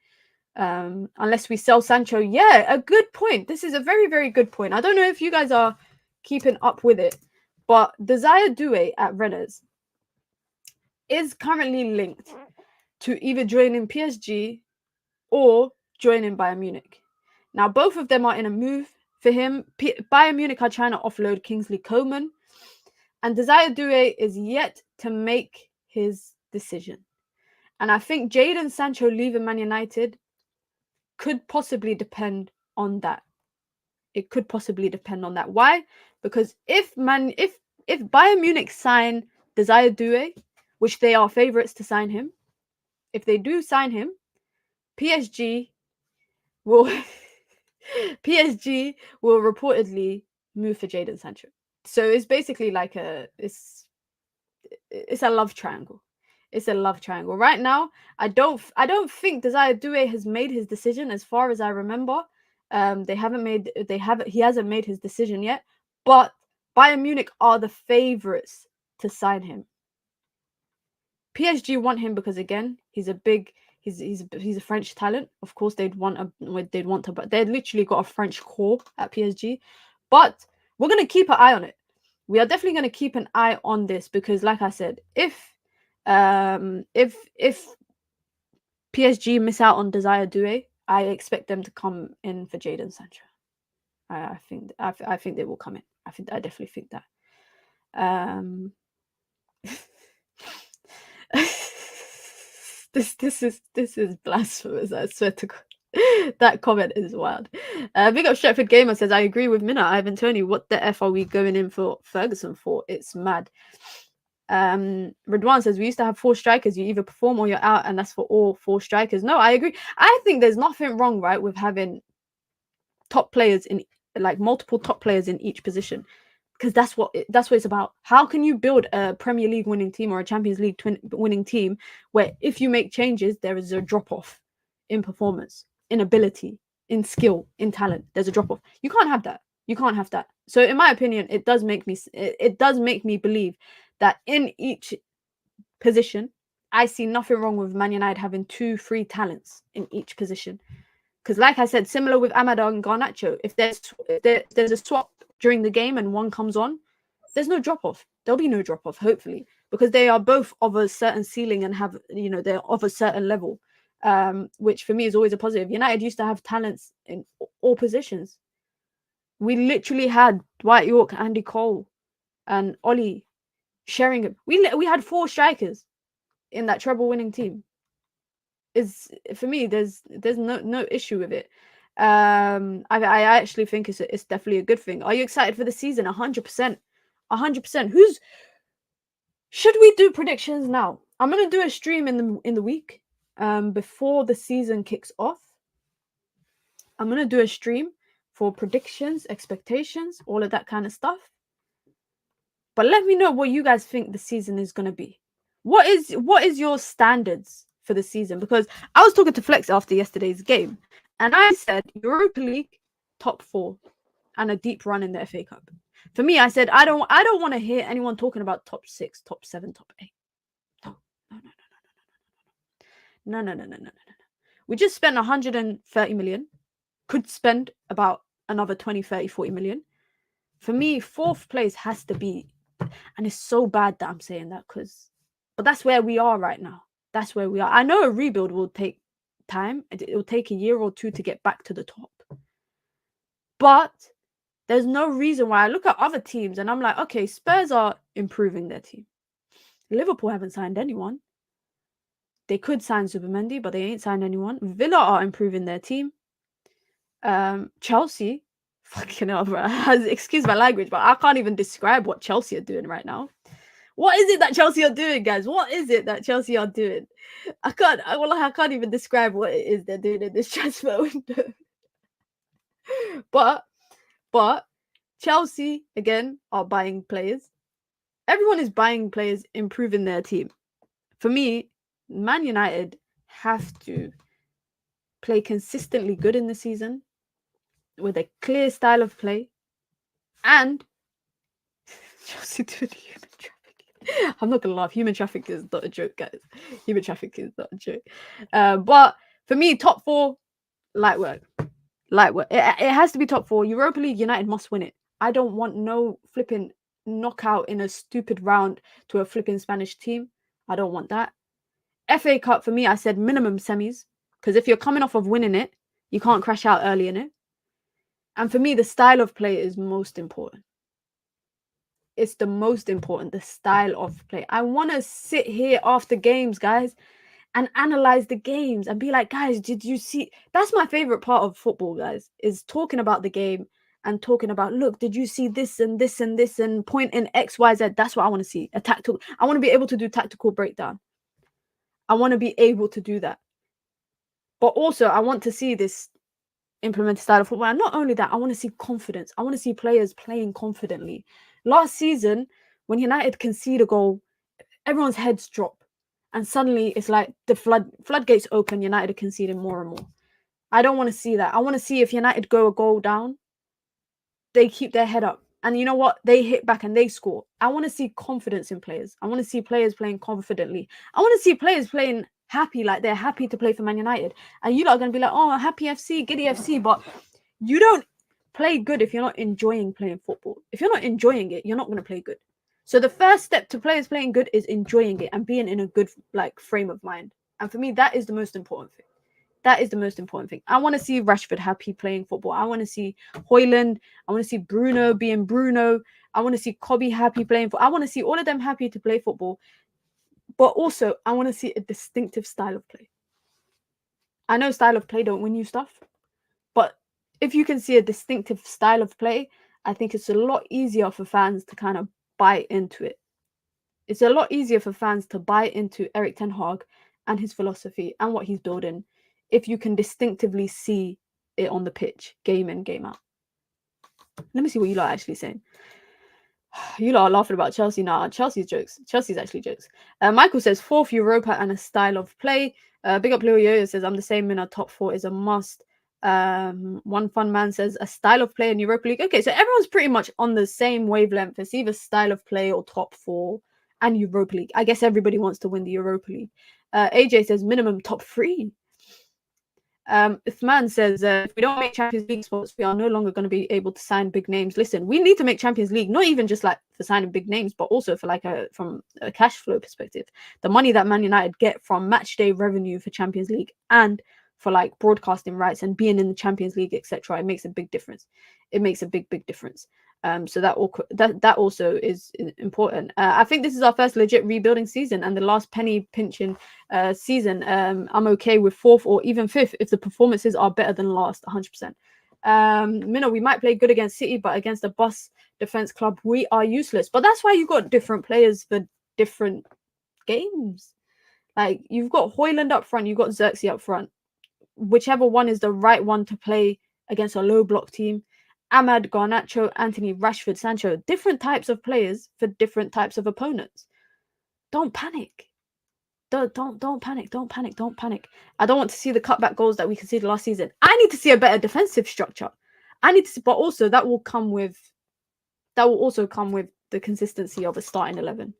Unless we sell Sancho. Yeah, a good point. This is a very, very good point. I don't know if you guys are keeping up with it, but Desire Doué at Rennes is currently linked to either joining PSG or joining Bayern Munich. Now, both of them are in a move for him. Bayern Munich are trying to offload Kingsley Coman, and Desire Doué is yet to make his decision. And I think Jadon Sancho leaving Man United could possibly depend on that. It could possibly depend on that. Why? Because if Bayern Munich sign Desire Doué, which they are favourites to sign him, if they do sign him, PSG will reportedly move for Jadon Sancho. So it's basically like it's a love triangle. It's a love triangle. Right now, I don't think Desire Doué has made his decision as far as I remember. He hasn't made his decision yet, but Bayern Munich are the favourites to sign him. PSG want him because again, he's a French talent. Of course, they'd literally got a French core at PSG, but we're going to keep an eye on it. We are definitely going to keep an eye on this because, like I said, if PSG miss out on Desire Doué, I expect them to come in for Jadon Sancho. I think they will come in. I definitely think that. This is blasphemous. I swear to God. That comment is wild. Big up Stretford Gamer says, I agree with Minna. Ivan Toney, what the F are we going in for Ferguson for? It's mad. Redwan says, we used to have 4 strikers. You either perform or you're out, and that's for all 4 strikers. No, I agree. I think there's nothing wrong, right, with having top players in, like, multiple top players in each position, because that's what it's about. How can you build a Premier League winning team or a Champions League winning team where if you make changes, there is a drop-off in performance, in ability, in skill, in talent? There's a drop-off. You can't have that. You can't have that. So in my opinion, it does make me believe that in each position, I see nothing wrong with Man United having 2 free talents in each position. Because like I said, similar with Amada and Garnacho, if there's a swap during the game and one comes on, there's no drop-off. There'll be no drop-off, hopefully, because they are both of a certain ceiling and have, they're of a certain level, which for me is always a positive. United used to have talents in all positions. We literally had Dwight York, Andy Cole, and Ollie Sheringham. We had 4 strikers in that treble-winning team. For me, there's no issue with it. I actually think it's definitely a good thing. Are you excited for the season? 100%. 100%. Should we do predictions now? I'm gonna do a stream in the week before the season kicks off. I'm gonna do a stream for predictions, expectations, all of that kind of stuff. But let me know what you guys think the season is gonna be. What is your standards for the season? Because I was talking to Flex after yesterday's game, and I said Europa League top 4 and a deep run in the FA Cup. For me, I said I don't want to hear anyone talking about top 6, top 7, top 8. No. We just spent 130 million. Could spend about another 20, 30, 40 million. For me, 4th place has to be, and it's so bad that I'm saying that, but that's where we are right now. That's where we are. I know a rebuild will take time. It will take a year or 2 to get back to the top. But there's no reason why I look at other teams and I'm like, okay, Spurs are improving their team. Liverpool haven't signed anyone. They could sign Zubimendi, but they ain't signed anyone. Villa are improving their team. Chelsea, fucking hell, bro. Excuse my language, but I can't even describe what Chelsea are doing right now. What is it that Chelsea are doing, guys? What is it that Chelsea are doing? I can't even describe what it is they're doing in this transfer window. But Chelsea again are buying players. Everyone is buying players, improving their team. For me, Man United have to play consistently good in the season with a clear style of play, and Chelsea doing human trafficking. I'm not gonna laugh. Human trafficking is not a joke, guys. Human trafficking is not a joke. But for me, top 4, light work. It has to be top 4. Europa League, United must win it. I don't want no flipping knockout in a stupid round to a flipping Spanish team. I don't want that. FA Cup, for me, I said minimum semis. Because if you're coming off of winning it, you can't crash out early in it. And for me, the style of play is most important. It's the most important, the style of play. I want to sit here after games, guys, and analyze the games and be like, guys, did you see? That's my favorite part of football, guys, is talking about the game and talking about, look, did you see this and this and this and point in X, Y, Z? That's what I want to see. I want to be able to do tactical breakdown. I want to be able to do that. But also, I want to see this implemented style of football. And not only that, I want to see confidence. I want to see players playing confidently. Last season, when United concede a goal, everyone's heads drop. And suddenly, it's like the floodgates open, United are conceding more and more. I don't want to see that. I want to see if United go a goal down, they keep their head up. And you know what? They hit back and they score. I want to see confidence in players. I want to see players playing confidently. I want to see players playing happy, like they're happy to play for Man United. And you lot are going to be like, oh, happy FC, giddy FC. But you don't play good if you're not enjoying playing football. If you're not enjoying it, you're not going to play good. So the first step to players playing good is enjoying it and being in a good frame of mind. And for me, that is the most important thing. That is the most important thing. I want to see Rashford happy playing football. I want to see Højlund. I want to see Bruno being Bruno. I want to see Kobe happy playing football. I want to see all of them happy to play football. But also, I want to see a distinctive style of play. I know style of play don't win you stuff. But if you can see a distinctive style of play, I think it's a lot easier for fans to kind of buy into it. It's a lot easier for fans to buy into Erik ten Hag and his philosophy and what he's building if you can distinctively see it on the pitch, game in, game out. Let me see what you lot are actually saying. You lot are laughing about Chelsea now. Chelsea's jokes. Chelsea's actually jokes. Michael says 4th Europa and a style of play. Big up Leo Yo says I'm the same in our top 4 is a must. One fun man says a style of play in Europa League. Okay, so everyone's pretty much on the same wavelength. It's either style of play or top 4 and Europa League. I guess everybody wants to win the Europa League. AJ says minimum top 3. Uthman says if we don't make Champions League spots, we are no longer going to be able to sign big names. Listen, we need to make Champions League, not even just like for signing big names, but also for from a cash flow perspective. The money that Man United get from match day revenue for Champions League and for broadcasting rights and being in the Champions League, etc. It makes a big difference. It makes a big difference. So that also is important. I think this is our first legit rebuilding season and the last penny pinching season. I'm okay with 4th or even 5th if the performances are better than last, 100%. Minnow, we might play good against City, but against a bus defense club, we are useless. But that's why you've got different players for different games. You've got Højlund up front, you've got Xerxes up front. Whichever one is the right one to play against a low block team. Ahmad, Garnacho, Anthony, Rashford, Sancho, different types of players for different types of opponents. Don't panic. Don't panic. Don't panic. I don't want to see the cutback goals that we conceded last season. I need to see a better defensive structure. But also that will also come with the consistency of a starting 11.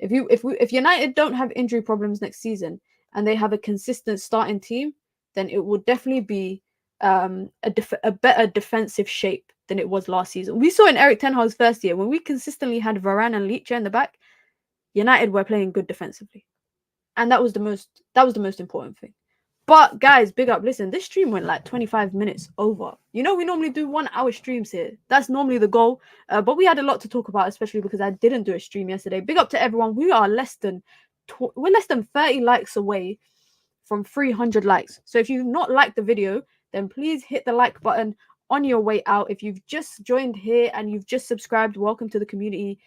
If United don't have injury problems next season and they have a consistent starting team, then it will definitely be a better defensive shape than it was last season. We saw in Erik ten Hag's first year when we consistently had Varane and Ligt in the back, United were playing good defensively, and that was the most important thing. But guys, big up. Listen, this stream went 25 minutes over. We normally do 1 hour streams here. That's normally the goal. But we had a lot to talk about, especially because I didn't do a stream yesterday. Big up to everyone. We are less than we're less than 30 likes away from 300 likes. So if you've not liked the video, then please hit the like button on your way out. If you've just joined here and you've just subscribed, welcome to the community.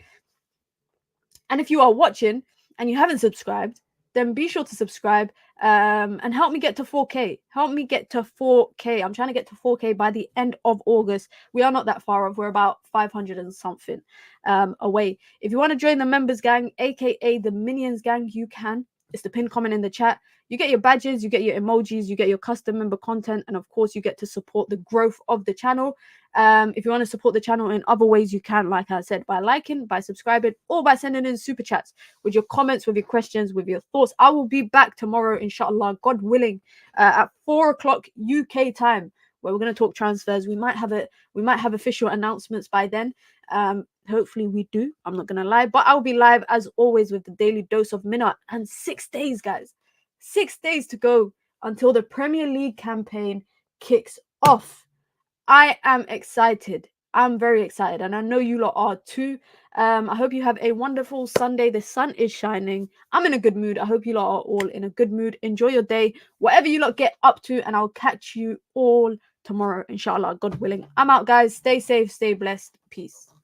And if you are watching and you haven't subscribed, then be sure to subscribe and help me get to 4K. Help me get to 4K. I'm trying to get to 4K by the end of August. We are not that far off. We're about 500 and something away. If you want to join the members gang, aka the Minions gang, you can. It's the pinned comment in the chat. You get your badges, you get your emojis, you get your custom member content, and of course, you get to support the growth of the channel. If you want to support the channel in other ways, you can, like I said, by liking, by subscribing, or by sending in super chats with your comments, with your questions, with your thoughts. I will be back tomorrow, inshallah, God willing, at 4 o'clock UK time, where we're going to talk transfers. We might have official announcements by then. Hopefully we do. I'm not going to lie, but I'll be live as always with the daily dose of Minute. And 6 days, guys. 6 days to go until the Premier League campaign kicks off. I am excited. I'm very excited, and I know you lot are too. I hope you have a wonderful Sunday. The sun is shining. I'm in a good mood. I hope you lot are all in a good mood. Enjoy your day, whatever you lot get up to, and I'll catch you all tomorrow, inshallah, God willing. I'm out, guys. Stay safe, stay blessed. Peace.